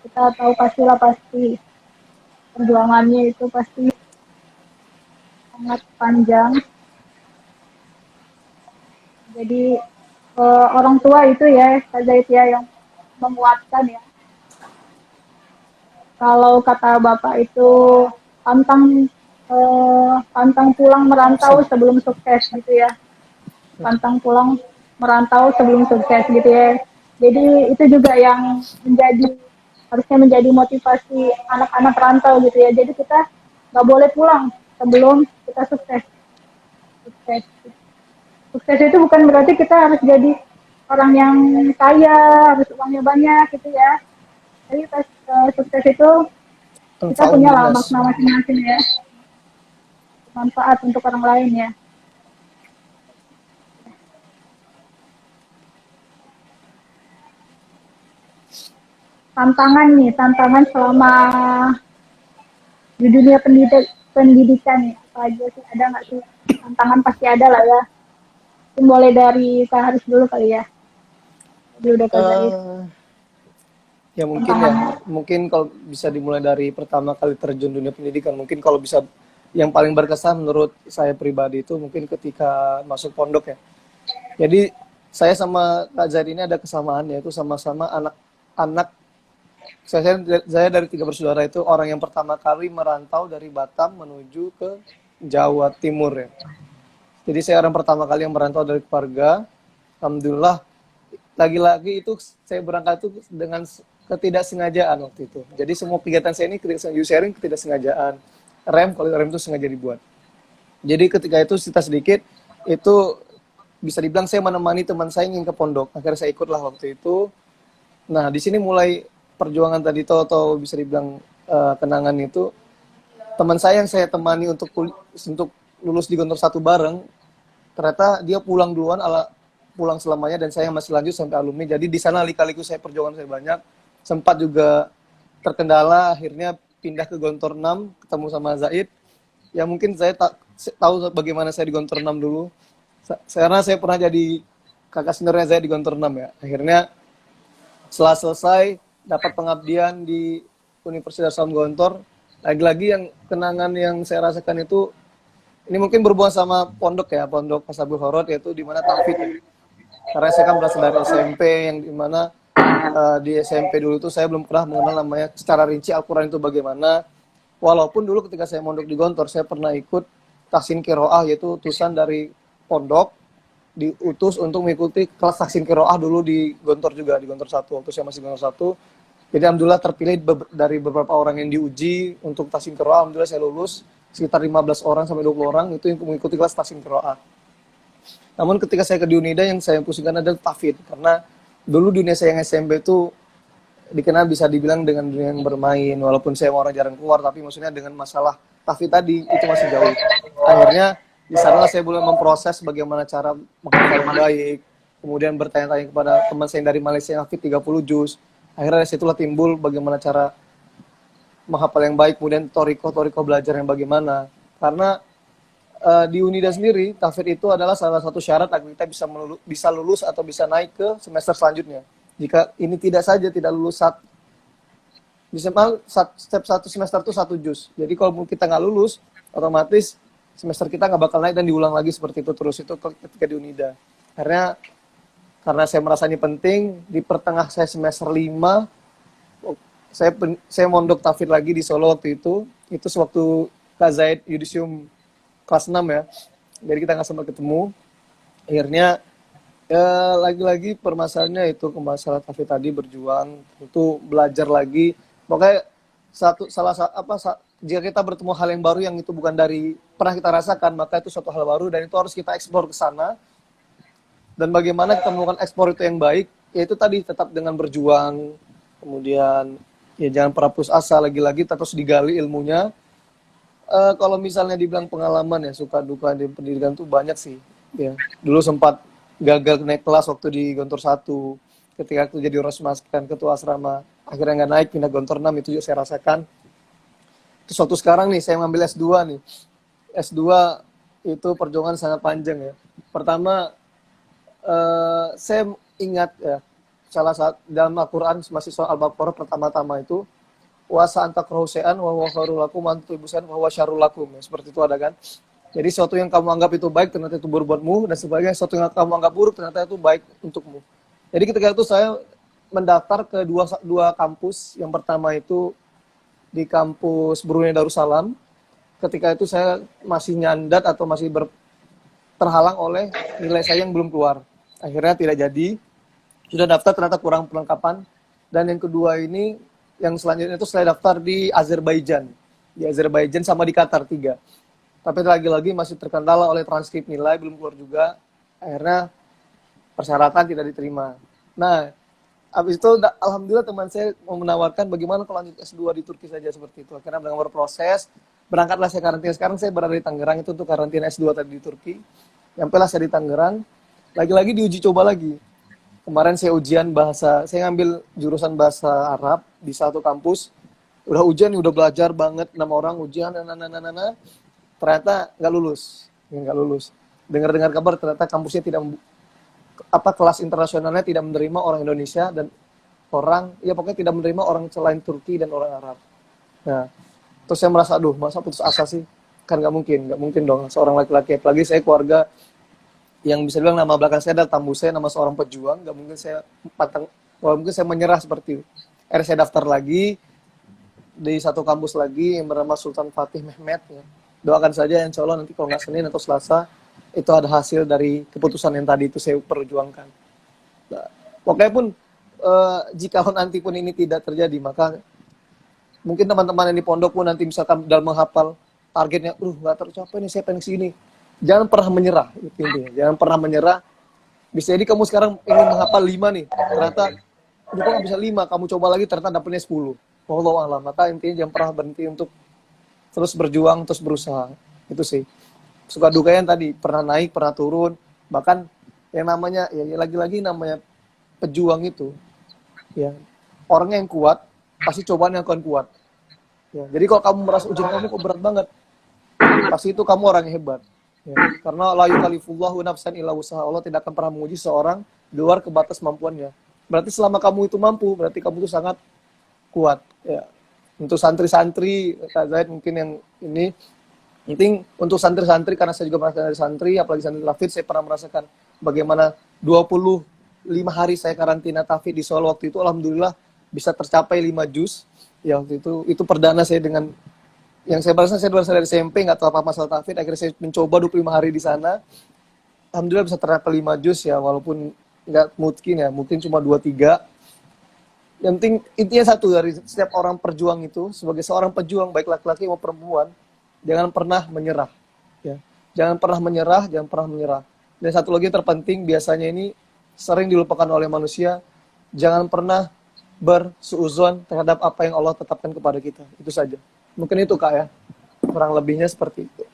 kita tahu pastilah pasti perjuangannya itu pasti sangat panjang. Jadi orang tua itu ya, Kak Zaid ya, yang menguatkan ya. Kalau kata Bapak itu pantang pantang pulang merantau sebelum sukses gitu ya. Pantang pulang merantau sebelum sukses gitu ya. Jadi itu juga yang harusnya menjadi motivasi anak-anak rantau gitu ya. Jadi kita nggak boleh pulang sebelum kita sukses. Sukses. Sukses itu bukan berarti kita harus jadi orang yang kaya, harus uangnya banyak gitu ya. Jadi pas sukses itu kita punya lah makna masing-masing ya. Manfaat untuk orang lain ya. Tantangan selama di dunia pendidikan nih, apa aja sih, ada nggak sih? Tantangan pasti ada lah ya. Mungkin boleh dari Kak Haris dulu kali ya. Jadi udah Zaid. Ya mungkin kalau bisa dimulai dari pertama kali terjun dunia pendidikan, mungkin kalau bisa yang paling berkesan menurut saya pribadi itu mungkin ketika masuk pondok ya. Jadi saya sama Kak Zaid ini ada kesamaan, yaitu sama-sama anak-anak. Saya dari 3 bersaudara itu orang yang pertama kali merantau dari Batam menuju ke Jawa Timur ya. Jadi saya orang pertama kali yang merantau dari keluarga. Alhamdulillah, lagi-lagi itu saya berangkat itu dengan ketidaksengajaan waktu itu. Jadi semua kegiatan saya ini sharing ketidaksengajaan. Kalau rem itu sengaja dibuat. Jadi ketika itu cerita sedikit, itu bisa dibilang saya menemani teman saya ingin ke pondok. Akhirnya saya ikutlah waktu itu. Nah, di sini mulai perjuangan tadi atau bisa dibilang kenangan itu. Teman saya yang saya temani untuk lulus di Gontor 1 bareng, ternyata dia pulang duluan, pulang selamanya, dan saya masih lanjut sampai alumni. Jadi di sana lika-liku saya perjuangan saya banyak. Sempat juga terkendala, akhirnya pindah ke Gontor 6, ketemu sama Zaid. Ya mungkin saya tahu bagaimana saya di Gontor 6 dulu. Karena saya pernah jadi kakak seniornya Zaid di Gontor 6 ya. Akhirnya setelah selesai dapat pengabdian di Universitas Islam Gontor, lagi-lagi yang kenangan yang saya rasakan itu, ini mungkin berhubungan sama pondok ya, pondok Pasabul Horot, yaitu di mana tahfidz. Karena saya kan berasal dari SMP yang dimana di SMP dulu itu saya belum pernah mengenal namanya secara rinci Al-Quran itu bagaimana. Walaupun dulu ketika saya mondok di Gontor, saya pernah ikut tahsin kiroah, yaitu utusan dari pondok diutus untuk mengikuti kelas tahsin kiroah dulu di Gontor juga, di Gontor 1, waktu saya masih Gontor 1. Jadi alhamdulillah terpilih dari beberapa orang yang diuji untuk tahsin kiroah. Alhamdulillah saya lulus, sekitar 15 orang sampai 20 orang itu yang mengikuti kelas tahsin kiroah. Namun ketika saya ke Unida, yang saya pusingkan adalah tahfidz, karena dulu dunia saya yang SMP itu dikenal bisa dibilang dengan dunia yang bermain, walaupun saya orang jarang keluar, tapi maksudnya dengan masalah tahfidz tadi itu masih jauh. Akhirnya di sana saya boleh memproses bagaimana cara menghafal yang baik, kemudian bertanya-tanya kepada teman saya dari Malaysia yang hafid 30 juz. Akhirnya dari situlah timbul bagaimana cara menghafal yang baik, kemudian toriko belajar yang bagaimana. Karena di Unida sendiri, tahfidz itu adalah salah satu syarat agar kita bisa lulus atau bisa naik ke semester selanjutnya. Jika ini tidak lulus setiap satu semester itu 1 juz. Jadi kalau kita nggak lulus, otomatis semester kita nggak bakal naik dan diulang lagi seperti itu terus. Itu ketika di Unida. Karena saya merasa ini penting, di pertengah saya semester 5, saya mondok tahfidz lagi di Solo waktu itu. Itu sewaktu Kak Zaid Yudisium kelas 6 ya. Jadi kita nggak sempat ketemu. Akhirnya ya lagi-lagi permasalahannya itu ke masalah tahfidz tadi, berjuang, itu belajar lagi. Pokoknya jika kita bertemu hal yang baru yang itu bukan dari pernah kita rasakan, maka itu suatu hal baru dan itu harus kita eksplor ke sana. Dan bagaimana kita melakukan ekspor itu yang baik, yaitu tadi tetap dengan berjuang, kemudian ya jangan pernah putus asa, lagi-lagi terus digali ilmunya. Kalau misalnya dibilang pengalaman ya, suka duka di pendidikan tuh banyak sih ya. Dulu sempat gagal naik kelas waktu di Gontor 1, ketika aku jadi Rosmas kan ketua asrama, akhirnya nggak naik, pindah Gontor 6, itu juga saya rasakan. Terus waktu sekarang nih saya ngambil S2 nih, S2 itu perjuangan sangat panjang ya. Pertama saya ingat ya, salah satu dalam Al-Qur'an masih soal Al-Baqarah pertama-tama itu wasa antakrahu syai'an wa huwa khairul lakum wa antuhibu syai'an wa huwa syarrul lakum. Seperti itu ada kan. Jadi sesuatu yang kamu anggap itu baik ternyata itu buruk buatmu, dan sebaliknya sesuatu yang kamu anggap buruk ternyata itu baik untukmu. Jadi ketika itu saya mendaftar ke dua kampus. Yang pertama itu di kampus Brunei Darussalam. Ketika itu saya masih nyandat atau masih terhalang oleh nilai saya yang belum keluar. Akhirnya tidak jadi. Sudah daftar ternyata kurang perlengkapan. Dan yang kedua ini, yang selanjutnya itu saya daftar di Azerbaijan. Di Azerbaijan sama di Qatar 3. Tapi lagi-lagi masih terkendala oleh transkrip nilai, belum keluar juga. Akhirnya persyaratan tidak diterima. Nah, habis itu alhamdulillah teman saya mau menawarkan bagaimana kalau lanjut S2 di Turki saja seperti itu. Akhirnya dengan berproses, berangkatlah saya karantina. Sekarang saya berada di Tangerang, itu untuk karantina S2 tadi di Turki. Nyampailah saya di Tangerang, lagi-lagi diuji coba lagi. Kemarin saya ujian bahasa, saya ngambil jurusan bahasa Arab di satu kampus. Udah ujian, udah belajar banget, 6 orang ujian, ternyata nggak lulus. Dengar-dengar kabar ternyata kampusnya tidak, kelas internasionalnya tidak menerima orang Indonesia dan pokoknya tidak menerima orang selain Turki dan orang Arab. Nah, terus saya merasa, aduh, masa putus asa sih? Kan nggak mungkin dong, seorang laki-laki, apalagi saya keluarga yang bisa bilang nama belakang saya adalah tambu saya, nama seorang pejuang, nggak mungkin saya menyerah seperti itu. Akhirnya saya daftar lagi di satu kampus lagi yang bernama Sultan Fatih Mehmet. Ya. Doakan saja, insya Allah nanti kalau nggak Senin atau Selasa itu ada hasil dari keputusan yang tadi itu saya perjuangkan. Nah, pokoknya pun jika nanti pun ini tidak terjadi, maka mungkin teman-teman yang di pondok pun nanti misalkan dalam menghafal targetnya, nggak tercapai nih, saya pengen sini. Jangan pernah menyerah, intinya. Jangan pernah menyerah. Bisa jadi kamu sekarang ingin menghafal 5 nih, ternyata udah kok nggak bisa 5, kamu coba lagi ternyata dapetnya 10. Wallahu a'lam. Maka intinya jangan pernah berhenti untuk terus berjuang, terus berusaha. Itu sih. Suka dukanya tadi, pernah naik, pernah turun. Bahkan yang namanya, ya lagi-lagi namanya pejuang itu, ya orang yang kuat, pasti cobaan yang akan kuat. Ya, jadi kalau kamu merasa ujian kamu kok berat banget, pasti itu kamu orang yang hebat. Ya, karena la yukallifullahu nafsan illa wusaha. Allah tidak akan pernah menguji seorang di luar ke batas kemampuannya. Berarti selama kamu itu mampu, berarti kamu itu sangat kuat. Ya. Untuk santri-santri, Kak Zaid mungkin yang ini, penting untuk santri-santri, karena saya juga merasakan dari santri, apalagi santri Tafid, saya pernah merasakan bagaimana 25 hari saya karantina Tafid di Solo waktu itu, alhamdulillah bisa tercapai 5 juz. Ya waktu itu perdana saya dengan yang saya berasa, saya berasal dari SMP, nggak tahu apa masalah Tafid, akhirnya saya mencoba 25 hari di sana. Alhamdulillah bisa tercapai 5 juz ya, walaupun nggak mungkin cuma 2-3. Yang penting intinya satu, dari setiap orang perjuang itu, sebagai seorang pejuang baik laki-laki maupun perempuan, jangan pernah menyerah. Ya. Jangan pernah menyerah. Dan satu lagi yang terpenting, biasanya ini sering dilupakan oleh manusia, jangan pernah bersuuzon terhadap apa yang Allah tetapkan kepada kita. Itu saja. Mungkin itu Kak ya. Kurang lebihnya seperti itu.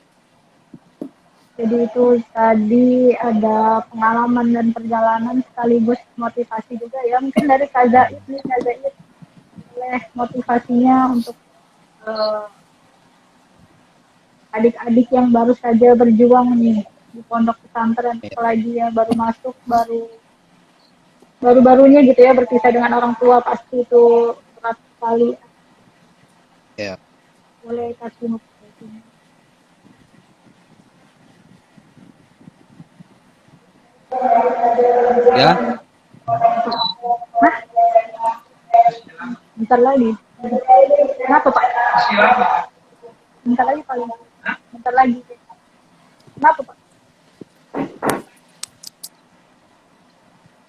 Jadi itu tadi ada pengalaman dan perjalanan sekaligus motivasi juga ya. Mungkin dari Kak Zaid oleh motivasinya untuk adik-adik yang baru saja berjuang nih di pondok pesantren, apalagi ya baru masuk, baru-barunya gitu ya, berpisah dengan orang tua, pasti itu berat sekali. Ya. Boleh kasih motivasinya. Ya. Nah, bentar lagi. Kenapa Pak? Bentar lagi paling. Bentar lagi. Kenapa Pak?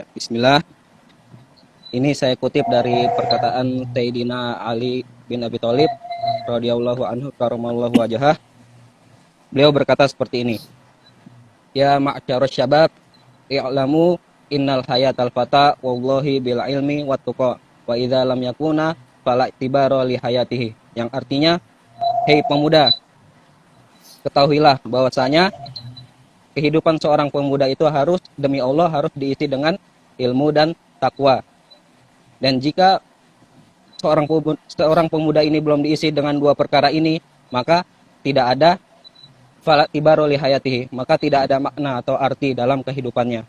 Ya, bismillah. Ini saya kutip dari perkataan Sayyidina Ali bin Abi Thalib radhiyallahu anhu karamallahu wajhah. Beliau berkata seperti ini. Ya ma'syarus syabab, i'lamu innal hayatal fata wallahi bil ilmi wat tuqa wa idza lam yakuna fala tibara li hayatihi. Yang artinya, hei pemuda, ketahuilah bahwasanya kehidupan seorang pemuda itu harus demi Allah harus diisi dengan ilmu dan takwa. Dan jika seorang pemuda ini belum diisi dengan dua perkara ini, maka tidak ada fala tibara li hayatihi, maka tidak ada makna atau arti dalam kehidupannya.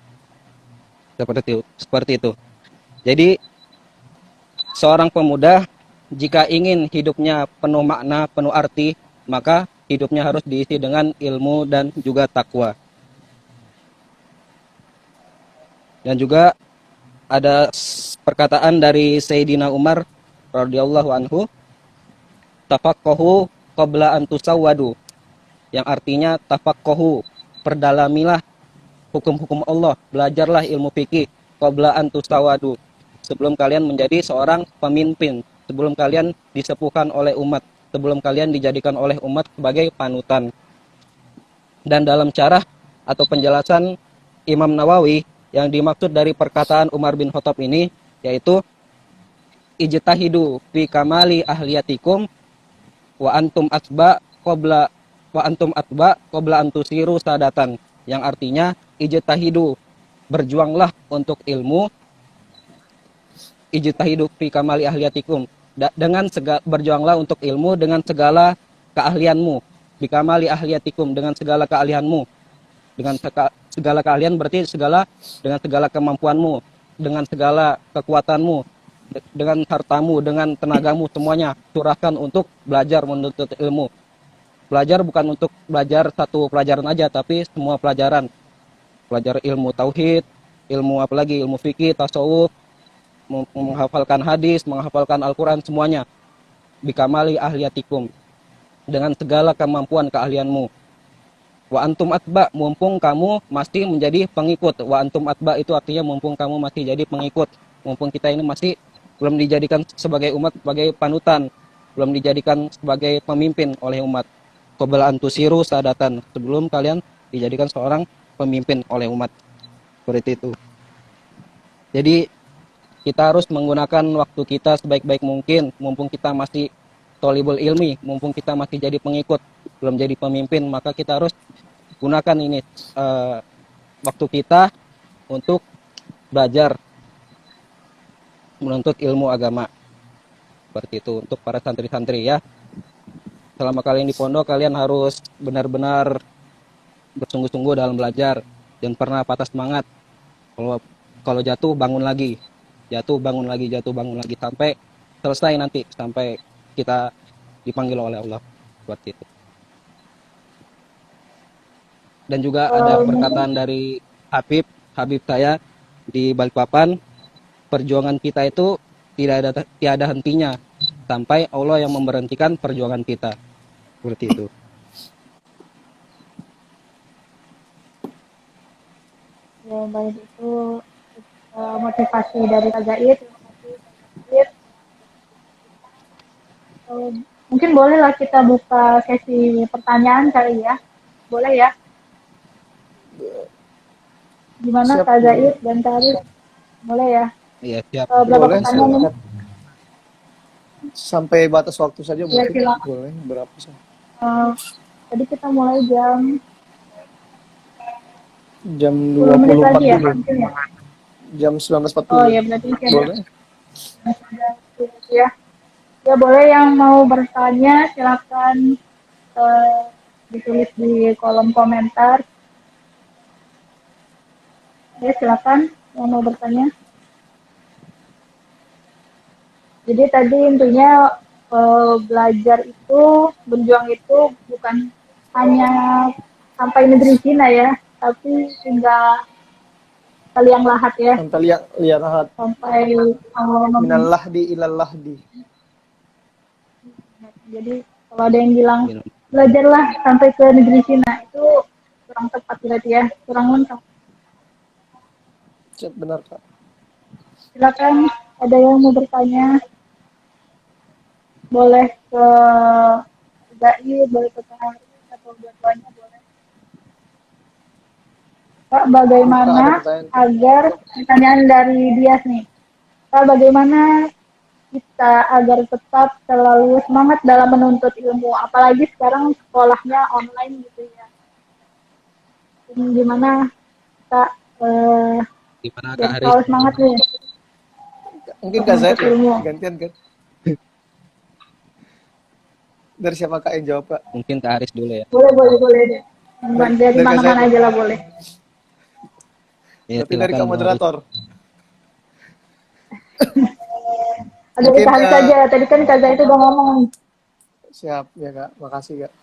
Seperti itu. Jadi seorang pemuda jika ingin hidupnya penuh makna, penuh arti, maka hidupnya harus diisi dengan ilmu dan juga takwa. Dan juga ada perkataan dari Sayyidina Umar radhiyallahu anhu, tafaqahu qabla an tusawwadu, yang artinya tafaqahu, perdalamilah hukum-hukum Allah, belajarlah ilmu fikih qabla an tusawwadu, sebelum kalian menjadi seorang pemimpin, sebelum kalian disepuhkan oleh umat, sebelum kalian dijadikan oleh umat sebagai panutan. Dan dalam syarah atau penjelasan Imam Nawawi, yang dimaksud dari perkataan Umar bin Khattab ini yaitu ijtahidu fi kamali ahliyatikum wa antum atba qabla antusiru sadatan, yang artinya ijtahidu, berjuanglah untuk ilmu, ijtahidu fi kamali ahliyatikum, dengan berjuanglah untuk ilmu dengan segala keahlianmu, bi kamali ahliyatikum, dengan segala keahlianmu, dengan segala keahlian berarti dengan segala kemampuanmu, dengan segala kekuatanmu, dengan hartamu, dengan tenagamu, semuanya curahkan untuk belajar menuntut ilmu. Belajar bukan untuk belajar satu pelajaran aja, tapi semua pelajaran. Belajar ilmu tauhid, ilmu apalagi ilmu fikih, tasawuf, menghafalkan hadis, menghafalkan Al-Quran, semuanya. Bikamali ahliyatikum, dengan segala kemampuan keahlianmu. Wa antum atba, mumpung kamu masih menjadi pengikut. Wa antum atba itu artinya mumpung kamu masih jadi pengikut. Mumpung kita ini masih belum dijadikan sebagai umat, sebagai panutan, belum dijadikan sebagai pemimpin oleh umat. Qabla antusiru sadatan, sebelum kalian dijadikan seorang pemimpin oleh umat. Seperti itu. Jadi kita harus menggunakan waktu kita sebaik-baik mungkin, mumpung kita masih tolibul ilmi, mumpung kita masih jadi pengikut, belum jadi pemimpin, maka kita harus gunakan ini waktu kita untuk belajar menuntut ilmu agama. Seperti itu untuk para santri-santri ya. Selama kalian di pondok, kalian harus benar-benar bersungguh-sungguh dalam belajar, jangan pernah patah semangat. Kalau jatuh bangun lagi, jatuh bangun lagi, jatuh bangun lagi sampai selesai nanti, sampai kita dipanggil oleh Allah. Seperti itu. Dan juga ada perkataan dari Habib saya di Balikpapan, perjuangan kita itu tiada hentinya sampai Allah yang memberhentikan perjuangan kita. Seperti itu. Ya, baik, itu motivasi dari Kak Zaid. Mungkin bolehlah kita buka sesi pertanyaan kali ya. Boleh ya? Gimana Siap, Kak Zaid dan Kak Arif? Boleh ya? Iya, siap. Berapa Boleh, pertanyaan ini? sampai batas waktu saja Ya, mungkin. silakan. Boleh, berapa sih? Tadi kita mulai jam Jam 10 menit lagi ya? 20.40. Mungkin ya? Jam 19.40. Oh ya, berarti Boleh. ya. Ya, boleh yang mau bertanya silakan ditulis di kolom komentar. Ya, silakan yang mau bertanya. Jadi tadi intinya belajar itu, berjuang itu bukan hanya sampai negeri Cina ya, tapi hingga kalian lahat ya, Antal lihat sampai minal lahdi ilal lahdi. jadi kalau ada yang bilang belajarlah sampai ke negeri Cina, itu kurang tepat berarti ya, kurang lengkap. Siap, benar Kak. Silakan ada yang mau bertanya, boleh ke Zaid, boleh ke Kak Haris, atau dua-duanya boleh. Kak, bagaimana agar, pertanyaan dari Dias nih, Kak, bagaimana kita agar tetap selalu semangat dalam menuntut ilmu, apalagi sekarang sekolahnya online gitu ya. Gimana Kak, Gimana Kak biar Haris? selalu semangat nih? Mungkin Kak Zaid ya? Ilmu. Gantian kan? Dari siapa Kak yang jawab Kak? Mungkin Kak Haris dulu ya. Boleh deh. Dari Kak mana-mana Zaid. aja lah boleh. Ya, Tapi dari Kak silakan, Haris. moderator. Agak Mungkin ditahan saja. Tadi kan Kak Zai itu udah ngomong. siap ya Kak, makasih Kak.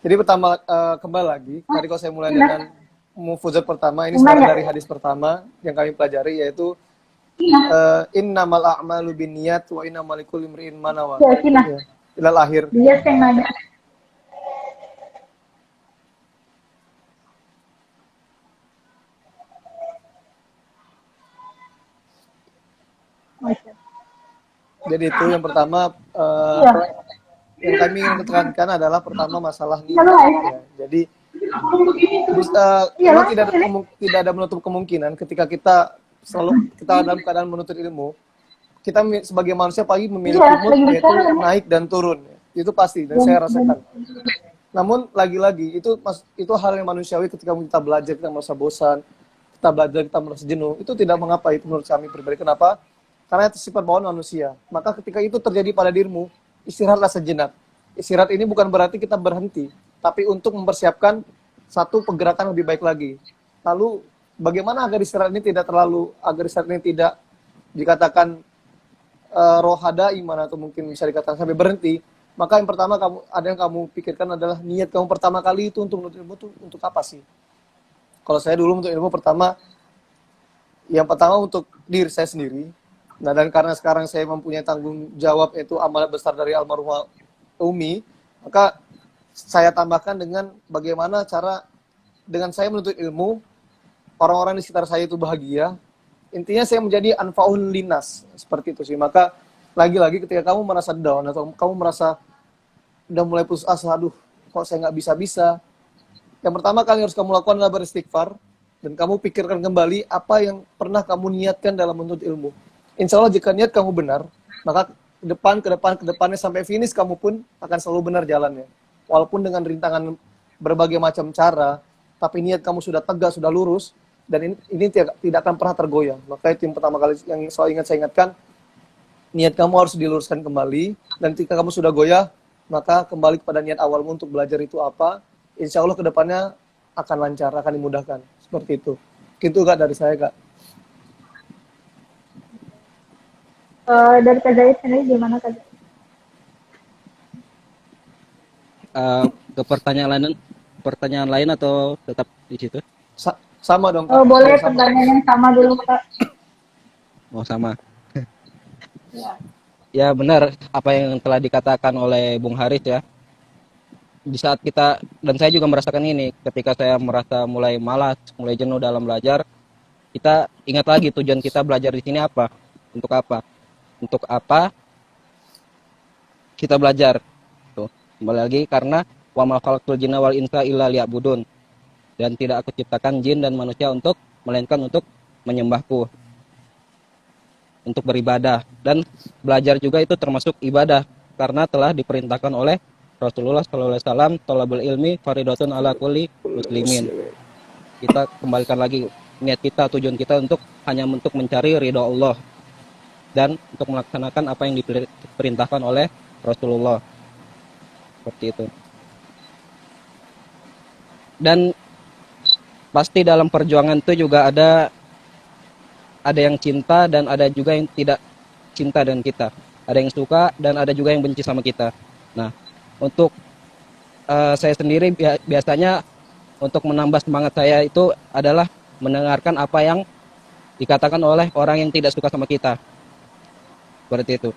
Jadi pertama kembali lagi, tadi kalau saya mulai Nah, dengan mufuzat pertama, ini gimana? sekarang dari hadis pertama yang kami pelajari yaitu innamal a'malu binniyat wa innamal likulli imri'in ma nawa. Ya, Kina. Ya, ilal akhir. Dia yang nanya. Masya. Jadi itu yang pertama Iya. yang kami ingin tekankan adalah pertama masalah Iya, niat. Lu Ya. Jadi Iya, memang Lu. tidak ada menutup kemungkinan ketika kita dalam keadaan menuntut ilmu, kita sebagai manusia pagi memiliki Iya, mood lagi yaitu bicara. naik dan turun. Itu pasti dan saya rasakan. Namun lagi-lagi itu hal yang manusiawi ketika kita belajar, kita merasa bosan, kita belajar, kita merasa jenuh. Itu tidak mengapa, itu menurut kami pribadi. Kenapa? Karena itu sifat bawaan manusia. Maka ketika itu terjadi pada dirimu, istirahatlah sejenak. Istirahat ini bukan berarti kita berhenti, tapi untuk mempersiapkan satu pergerakan lebih baik lagi. Lalu bagaimana agar istirahat ini tidak dikatakan rohada iman atau mungkin bisa dikatakan sampai berhenti? Maka yang pertama yang kamu pikirkan adalah niat kamu pertama kali itu untuk menuntut ilmu itu untuk apa sih? Kalau saya dulu untuk ilmu yang pertama untuk diri saya sendiri. Nah, dan karena sekarang saya mempunyai tanggung jawab yaitu amanat besar dari almarhumah Umi, maka saya tambahkan dengan bagaimana cara dengan saya menuntut ilmu, orang-orang di sekitar saya itu bahagia. Intinya saya menjadi anfaun linas, seperti itu sih. Maka lagi-lagi ketika kamu merasa down atau kamu merasa udah mulai putus asa, aduh kok saya nggak bisa-bisa, yang pertama kali harus kamu lakukan adalah beristighfar dan kamu pikirkan kembali apa yang pernah kamu niatkan dalam menuntut ilmu. Insya Allah jika niat kamu benar, maka ke depannya sampai finish kamu pun akan selalu benar jalannya. Walaupun dengan rintangan berbagai macam cara, tapi niat kamu sudah tegas, sudah lurus, dan ini tidak akan pernah tergoyah. Maka itu yang pertama kali yang selalu saya ingatkan, niat kamu harus diluruskan kembali, dan ketika kamu sudah goyah, maka kembali kepada niat awalmu untuk belajar itu apa, insya Allah kedepannya akan lancar, akan dimudahkan. Seperti itu. Gitu Kak dari saya Kak. Dari Kak Zai sendiri gimana Kak Zai? Ke pertanyaan lain atau tetap di situ? Sama dong Kak. Boleh Sama. pertanyaan yang sama dulu Kak. Oh, sama. Ya. Ya benar apa yang telah dikatakan oleh Bung Haris ya. Di saat kita, dan saya juga merasakan ini, ketika saya merasa mulai malas, mulai jenuh dalam belajar, kita ingat lagi tujuan kita belajar di sini apa, untuk apa kita belajar. Tuh, kembali lagi karena wa ma khalaqtul jinna wal insa illa liya'budun, dan tidak aku ciptakan jin dan manusia melainkan untuk menyembahku, untuk beribadah. Dan belajar juga itu termasuk ibadah karena telah diperintahkan oleh Rasulullah SAW, thalabul ilmi faridatun ala kulli muslimin. Kita kembalikan lagi niat kita, tujuan kita hanya untuk mencari ridha Allah dan untuk melaksanakan apa yang diperintahkan oleh Rasulullah. Seperti itu. Dan pasti dalam perjuangan itu juga ada yang cinta dan ada juga yang tidak cinta dengan kita. Ada yang suka dan ada juga yang benci sama kita. Nah, untuk saya sendiri biasanya untuk menambah semangat saya itu adalah mendengarkan apa yang dikatakan oleh orang yang tidak suka sama kita. Seperti itu.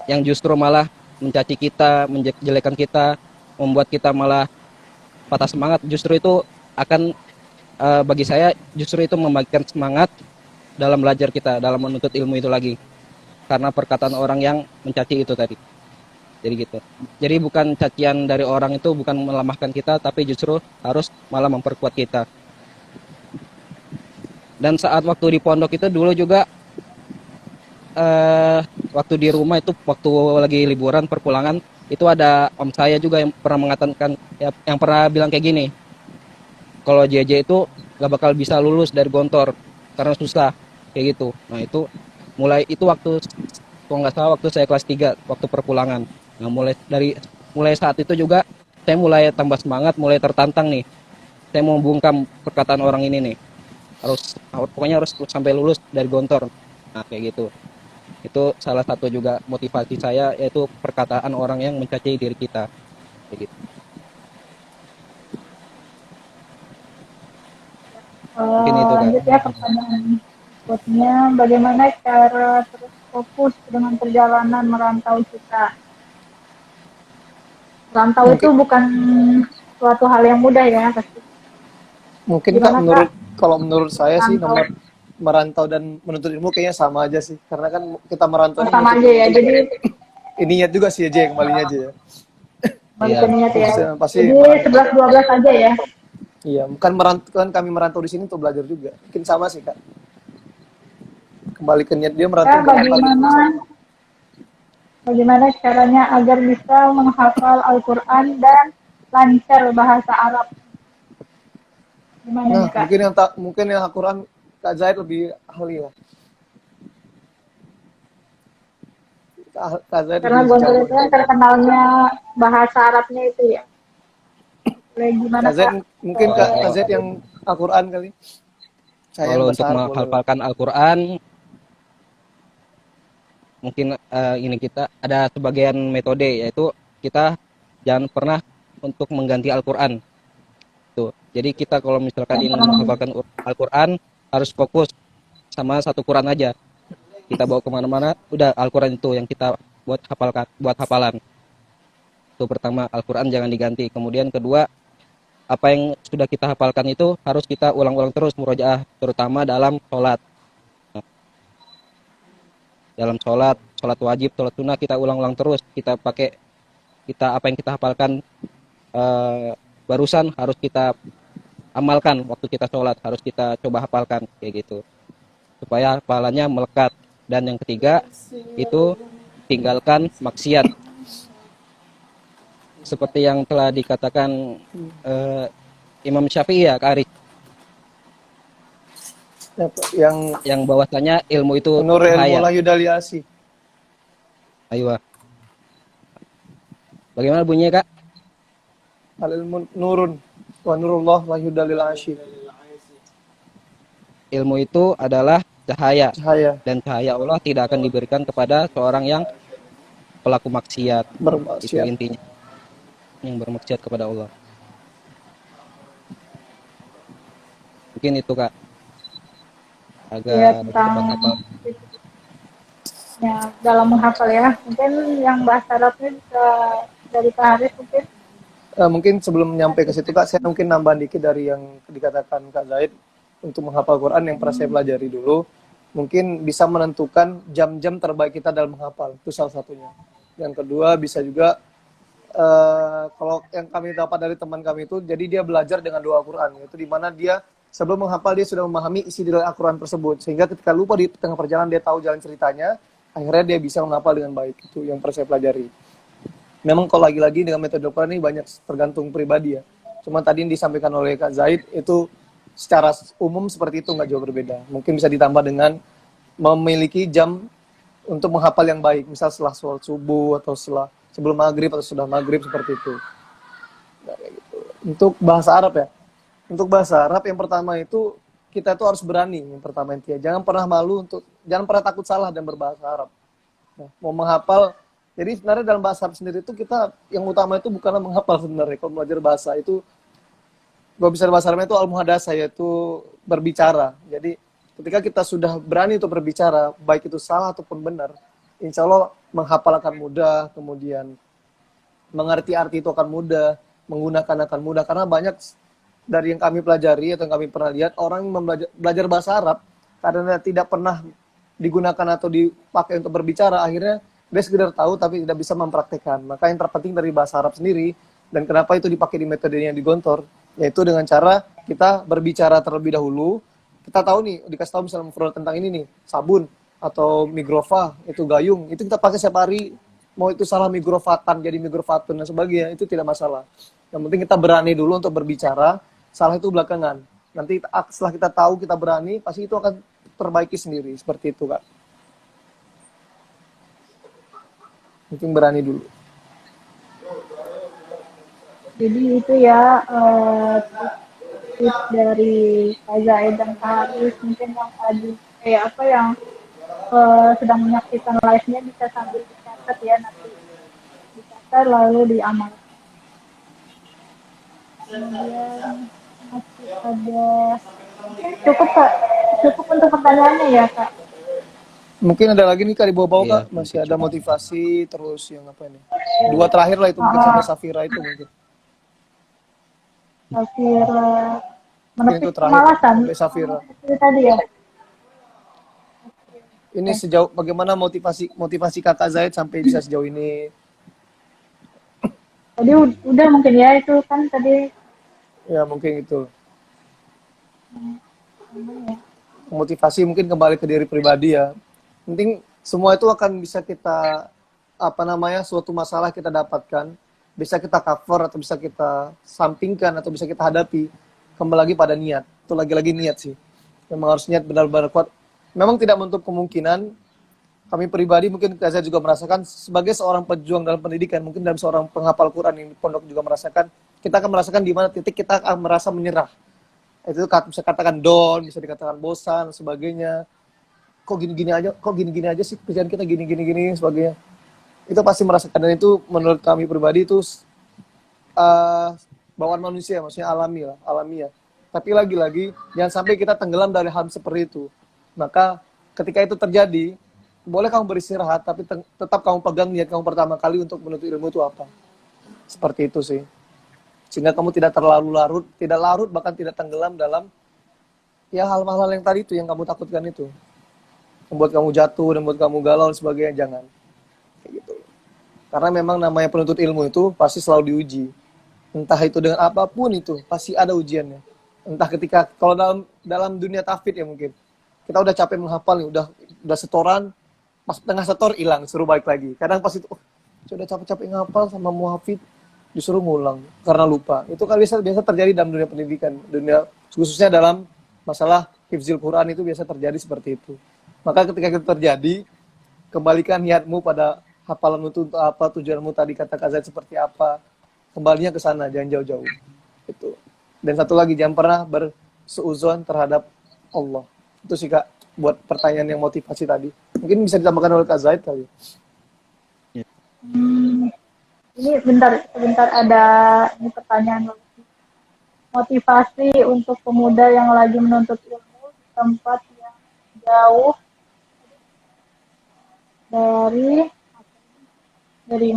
Yang justru malah mencaci kita, menjelekan kita, membuat kita malah patah semangat, justru itu akan bagi saya justru itu membagikan semangat dalam belajar kita, dalam menuntut ilmu itu lagi. Karena perkataan orang yang mencaci itu tadi. Jadi gitu. Jadi bukan cacian dari orang itu bukan melemahkan kita, tapi justru harus malah memperkuat kita. Dan saat waktu di pondok itu dulu juga waktu di rumah itu, waktu lagi liburan perpulangan, itu ada om saya juga yang pernah mengatakan, yang pernah bilang kayak gini, kalau JJ itu gak bakal bisa lulus dari Gontor karena susah kayak gitu. Nah itu waktu kalau nggak salah waktu saya kelas 3 waktu perpulangan. Nah mulai saat itu juga saya mulai tambah semangat, mulai tertantang nih. Saya mau bungkam perkataan orang ini nih. Pokoknya harus sampai lulus dari Gontor. Nah kayak gitu. Itu salah satu juga motivasi saya, yaitu perkataan orang yang mencaci diri kita. Kayak gitu. Mungkin itu Kak. Lanjut ya pertanyaan berikutnya, bagaimana cara terus fokus dengan perjalanan merantau kita? Merantau itu Mungkin bukan suatu hal yang mudah ya, pasti. mungkin Kak, Gimana Kak? kalau menurut saya sih Merantau nomor merantau dan menuntut ilmu kayaknya sama aja sih. Karena kan kita merantau ini sama menuntut aja ilmu ya, juga. jadi Ini niat juga sih aja kembalinya aja ya. balik Iya. ke niat ya. Fokusnya pasti Jadi merantau. 11-12 aja ya. Iya, bukan merantau kan, kami merantau di sini untuk belajar juga. Mungkin sama sih Kak. Kembali ke niat dia Ya, merantau untuk belajar. bagaimana caranya agar bisa menghafal Al-Quran dan lancar bahasa Arab? Gimana Nah, nih Kak? mungkin yang Al-Quran Kak Zaid lebih ahli lah. Kak Zaid Karena lebih Gonzalo jago. itu kan terkenalnya bahasa Arabnya itu ya. Boleh gimana Kak Zaid Kak? mungkin Kak Kalau Zaid yang Al-Quran kali. Saya yang kalau bahasa untuk Arab boleh lah. menghafalkan Al-Quran, mungkin ini kita ada sebagian metode, yaitu kita jangan pernah untuk mengganti Al-Quran. Tuh. Jadi kita kalau misalkan Yang ingin pernah menghafalkan Al-Quran, harus fokus sama satu Quran aja. Kita bawa kemana-mana, udah Al-Quran itu yang kita buat hafalan. Itu pertama, Al-Quran jangan diganti. Kemudian kedua, apa yang sudah kita hafalkan itu harus kita ulang-ulang terus murojaah, terutama dalam sholat. Nah, dalam sholat wajib, sholat sunnah kita ulang-ulang terus. Kita apa yang kita hafalkan barusan harus kita amalkan waktu kita sholat, harus kita coba hafalkan kayak gitu supaya hafalannya melekat. Dan yang ketiga itu tinggalkan maksiat seperti yang telah dikatakan Imam Syafi'i ya Kak Aris, Yang yang bahwasanya ilmu itu Nur ilmu cahaya. la yudaliasi. Ayo, bagaimana bunyinya Kak? Al ilmu nurun wa nurullah la yudalil asyi. Ilmu itu adalah cahaya, Cahaya dan cahaya Allah tidak akan diberikan kepada seorang yang pelaku maksiat. Itu bermaksiat. intinya, yang bermaksiat kepada Allah. Mungkin itu Kak, ya agar tentang cepat hafal. ya, dalam menghafal ya. Mungkin yang bahasa Arabnya bisa dari Kak Haris mungkin. Mungkin sebelum nyampe ke situ Kak, saya mungkin nambahan dikit dari yang dikatakan Kak Zaid untuk menghafal Quran yang pernah saya pelajari dulu. Mungkin bisa menentukan jam-jam terbaik kita dalam menghafal, itu salah satunya. Yang kedua bisa juga kalau yang kami dapat dari teman kami itu, jadi dia belajar dengan doa Quran, yaitu dimana dia sebelum menghafal dia sudah memahami isi dari Al-Quran tersebut, sehingga ketika lupa di tengah perjalanan dia tahu jalan ceritanya, akhirnya dia bisa menghafal dengan baik. Itu yang pernah saya pelajari. Memang kalau lagi-lagi dengan metode Quran ini banyak tergantung pribadi ya. Cuma tadi yang disampaikan oleh Kak Zaid itu secara umum seperti itu, nggak jauh berbeda. Mungkin bisa ditambah dengan memiliki jam untuk menghafal yang baik, misal setelah sholat subuh atau sebelum maghrib atau sudah maghrib seperti itu. Nah, kayak gitu. Untuk bahasa Arab ya, untuk bahasa Arab yang pertama itu kita tuh harus berani. Yang pertama intinya jangan pernah malu jangan pernah takut salah dan berbahasa Arab. Nah, mau menghafal, jadi sebenarnya dalam bahasa Arab sendiri itu kita yang utama itu bukanlah menghafal sebenarnya. Kalau belajar bahasa itu, kalau bisa bahasa Arabnya itu al-muhadasah, yaitu berbicara. Jadi ketika kita sudah berani untuk berbicara, baik itu salah ataupun benar, insya Allah menghafal akan mudah, kemudian mengerti arti itu akan mudah, menggunakan akan mudah. Karena banyak dari yang kami pelajari atau yang kami pernah lihat, orang yang belajar bahasa Arab karena tidak pernah digunakan atau dipakai untuk berbicara, akhirnya dia sekedar tahu tapi tidak bisa mempraktekkan. Maka yang terpenting dari bahasa Arab sendiri, dan kenapa itu dipakai di metode yang di Gontor, yaitu dengan cara kita berbicara terlebih dahulu. Kita tahu nih, dikasih tahu misalnya mufrad tentang ini nih, sabun atau migrofa, itu gayung, itu kita pakai setiap hari. Mau itu salah migrofatan jadi migrofatun dan sebagainya, itu tidak masalah. Yang penting kita berani dulu untuk berbicara, salah itu belakangan. Nanti setelah kita tahu, kita berani, pasti itu akan perbaiki sendiri. Seperti itu Kak. Mungkin berani dulu. Jadi itu ya tips dari Kak Zaid dan Kak Haris, mungkin yang tadi apa yang sedang menyaksikan live-nya bisa sambil dicatat ya, nanti dicatat lalu diamalkan. Kemudian masih ada, cukup Kak, cukup untuk pertanyaannya ya Kak. Mungkin ada lagi nih Kak di bawah-bawah Iya, Kak, masih mungkin ada cukup. motivasi terus yang apa ini? Dua terakhir lah itu mungkin sampai Safira itu mungkin. Safira Mungkin menepis itu terakhir kemalasan. sampai Safira. Itu tadi ya. Ini sejauh bagaimana motivasi Kakak Zaid sampai bisa sejauh ini? Tadi udah mungkin ya, itu kan tadi Ya mungkin itu. namanya ya. Motivasi mungkin kembali ke diri pribadi ya. Penting semua itu akan bisa kita apa namanya suatu masalah kita dapatkan, bisa kita cover atau bisa kita sampingkan atau bisa kita hadapi kembali lagi pada niat. Itu lagi-lagi niat sih. Memang harus niat benar-benar kuat. Memang tidak menutup kemungkinan kami pribadi mungkin saya juga merasakan sebagai seorang pejuang dalam pendidikan, mungkin dalam seorang penghafal Quran yang di pondok juga merasakan, kita akan merasakan di mana titik kita akan merasa menyerah. Itu bisa katakan down, bisa dikatakan bosan, sebagainya. Kok gini-gini aja sih kerjaan kita gini sebagainya. Itu pasti merasakan, dan itu menurut kami pribadi itu bawaan manusia, maksudnya alamiah. Tapi lagi-lagi jangan sampai kita tenggelam dari hal seperti itu. Maka ketika itu terjadi, boleh kamu beristirahat, tapi tetap kamu pegang niat kamu pertama kali untuk menuntut ilmu itu apa. Seperti itu sih. Sehingga kamu tidak terlalu larut, bahkan tidak tenggelam dalam ya hal-hal yang tadi itu yang kamu takutkan itu. Membuat kamu jatuh dan membuat kamu galau dan sebagainya, jangan. Kayak gitu. Karena memang namanya penuntut ilmu itu pasti selalu diuji. Entah itu dengan apapun itu, pasti ada ujiannya. Entah ketika, kalau dalam dunia tahfidz ya mungkin, kita udah capek menghafal nih, udah setoran, pas tengah setor hilang, suruh balik lagi. Kadang pas itu, sudah capek-capek ngapal sama muhafid, disuruh ngulang karena lupa. Itu kan biasa terjadi dalam dunia pendidikan, khususnya dalam masalah hifzil Quran itu biasa terjadi seperti itu. Maka ketika itu terjadi, kembalikan niatmu pada hafalanmu itu untuk apa, tujuanmu tadi kata Kak Zaid seperti apa, kembalinya ke sana, jangan jauh-jauh. Itu. Dan satu lagi, jangan pernah berseuzon terhadap Allah. Itu sih Kak, buat pertanyaan yang motivasi tadi. Mungkin bisa ditambahkan oleh Kak Zaid kali. Ini sebentar ada ini pertanyaan. Motivasi untuk pemuda yang lagi menuntut ilmu di tempat yang jauh dari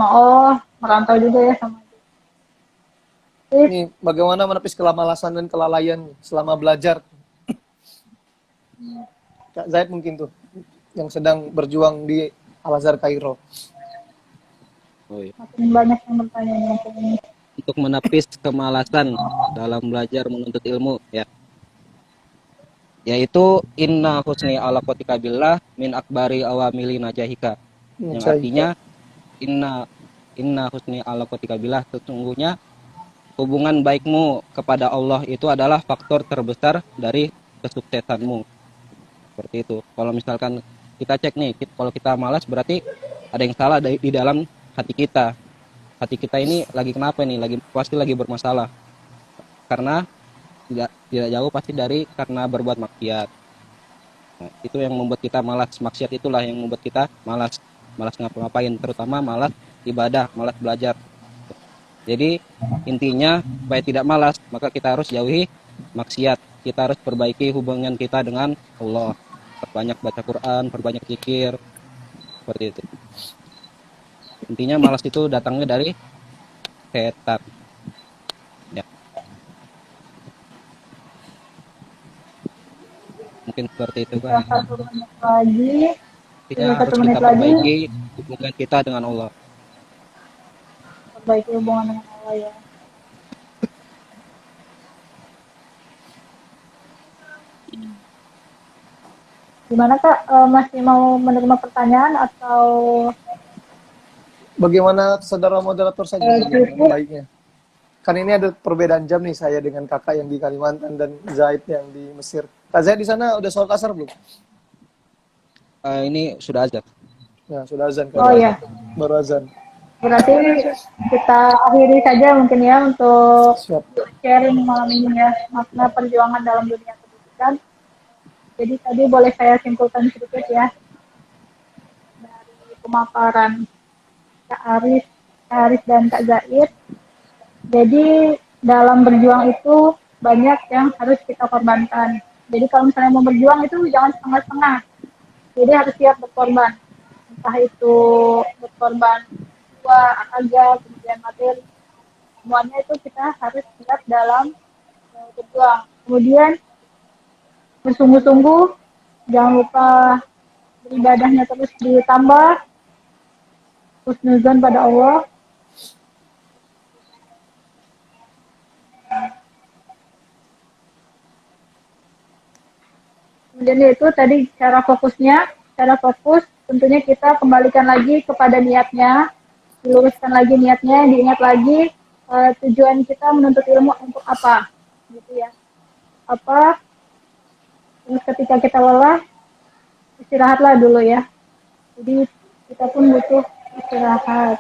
merantau juga ya sama. Ini bagaimana menepis kelamalasan dan kelalaian selama belajar? Kak Zaid mungkin tuh yang sedang berjuang di Al-Azhar Kairo. Oh, iya. Makin banyak yang bertanya ini. Untuk menepis kemalasan dalam belajar menuntut ilmu ya, yaitu inna husni ala qatika billah min akbari awamili najahika, yang artinya inna husni ala qatika billah, sesungguhnya hubungan baikmu kepada Allah itu adalah faktor terbesar dari kesuksesanmu. Seperti itu. Kalau misalkan kita cek nih, kalau kita malas berarti ada yang salah di dalam hati kita. Hati kita ini lagi kenapa nih? Pasti lagi bermasalah. Karena tidak jauh pasti dari karena berbuat maksiat. Nah, itu yang membuat kita malas. Maksiat itulah yang membuat kita malas ngapa-ngapain, terutama malas ibadah, malas belajar. Jadi intinya supaya tidak malas, maka kita harus jauhi maksiat. Kita harus perbaiki hubungan kita dengan Allah. Perbanyak baca Quran, perbanyak zikir. Seperti itu. Intinya malas itu datangnya dari setan. Ya. Mungkin seperti itu kan. Satu menit lagi. Intinya harus 1 menit kita lagi. perbaiki hubungan kita dengan Allah. Perbaiki hubungan dengan Allah ya. Gimana Kak, masih mau menerima pertanyaan atau Bagaimana saudara moderator saja cukup? baiknya? Kan ini ada perbedaan jam nih saya dengan kakak yang di Kalimantan dan Zaid yang di Mesir. Kak Zaid di sana udah sholat asar belum? Ini sudah azan. Ya, sudah azan. Oh iya. Baru azan. Berarti kita akhiri saja mungkin ya untuk Siap. sharing malam ini ya, makna perjuangan dalam dunia pendidikan. Jadi tadi boleh saya simpulkan sedikit ya. pemaparan Kak Aris dan Kak Zaid. Jadi dalam berjuang itu banyak yang harus kita korbankan. Jadi kalau misalnya mau berjuang itu jangan setengah-setengah. Jadi harus siap berkorban. Entah itu berkorban jiwa, raga, kemudian materi. Semuanya itu kita harus siap dalam berjuang. Kemudian bersungguh-sungguh, jangan lupa beribadahnya terus ditambah, husnuzon pada Allah. Kemudian itu tadi cara fokus tentunya kita kembalikan lagi kepada niatnya, diluruskan lagi niatnya, diingat lagi tujuan kita menuntut ilmu untuk apa, gitu ya. Apa? Terus ketika kita lelah, istirahatlah dulu ya. Jadi kita pun butuh istirahat.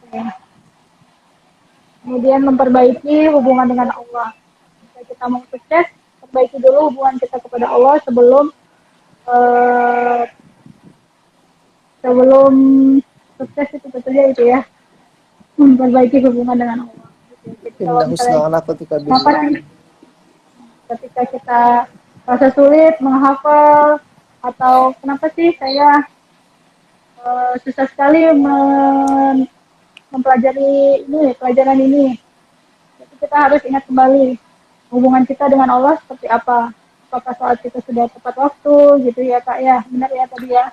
Oke. Kemudian memperbaiki hubungan dengan Allah. Jika kita mau sukses, perbaiki dulu hubungan kita kepada Allah sebelum sukses itu tentunya itu ya, memperbaiki hubungan dengan Allah. Jadi kalau Inna husna misalnya anak ketika kenapa billah. sih ketika kita rasa sulit menghafal atau kenapa sih saya susah sekali mempelajari ini pelajaran ini. Jadi kita harus ingat kembali hubungan kita dengan Allah seperti apa. Apakah saat kita sudah tepat waktu gitu ya Kak ya, benar ya tadi ya.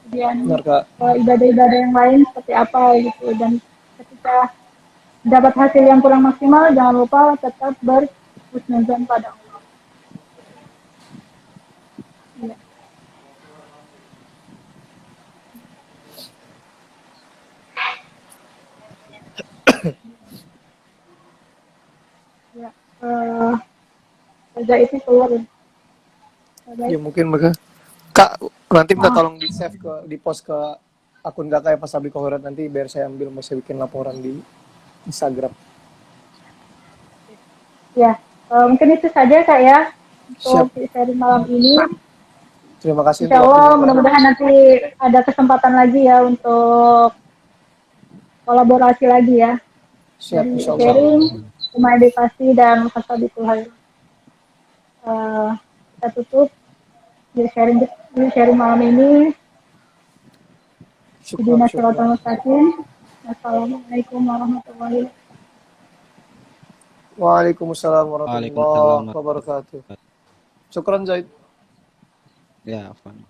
Kemudian Benar, Kak. ibadah-ibadah yang lain seperti apa gitu, dan ketika dapat hasil yang kurang maksimal jangan lupa tetap berhusnuzon pada Allah. Ya. Ya, itu keluar. Ya mungkin mereka. Kak, nanti minta tolong di save di post ke akun kakak ya pas Sabri Kohorat nanti biar saya ambil, mau saya bikin laporan di Instagram. Ya, mungkin itu saja Kak ya untuk sharing malam ini. Terima kasih. Insya Allah mudah-mudahan nanti ada kesempatan lagi ya untuk kolaborasi lagi ya. Siap, Dari insya Allah. sharing, rumah edukasi dan Fasabitul Khair. Kita tutup di sharing malam ini. Syukran, Assalamualaikum syukran. warahmatullahi wabarakatuh. Waalaikumsalam warahmatullahi Waalaikumsalam. wabarakatuh. Syukran, Zaid. Ya, Afwan.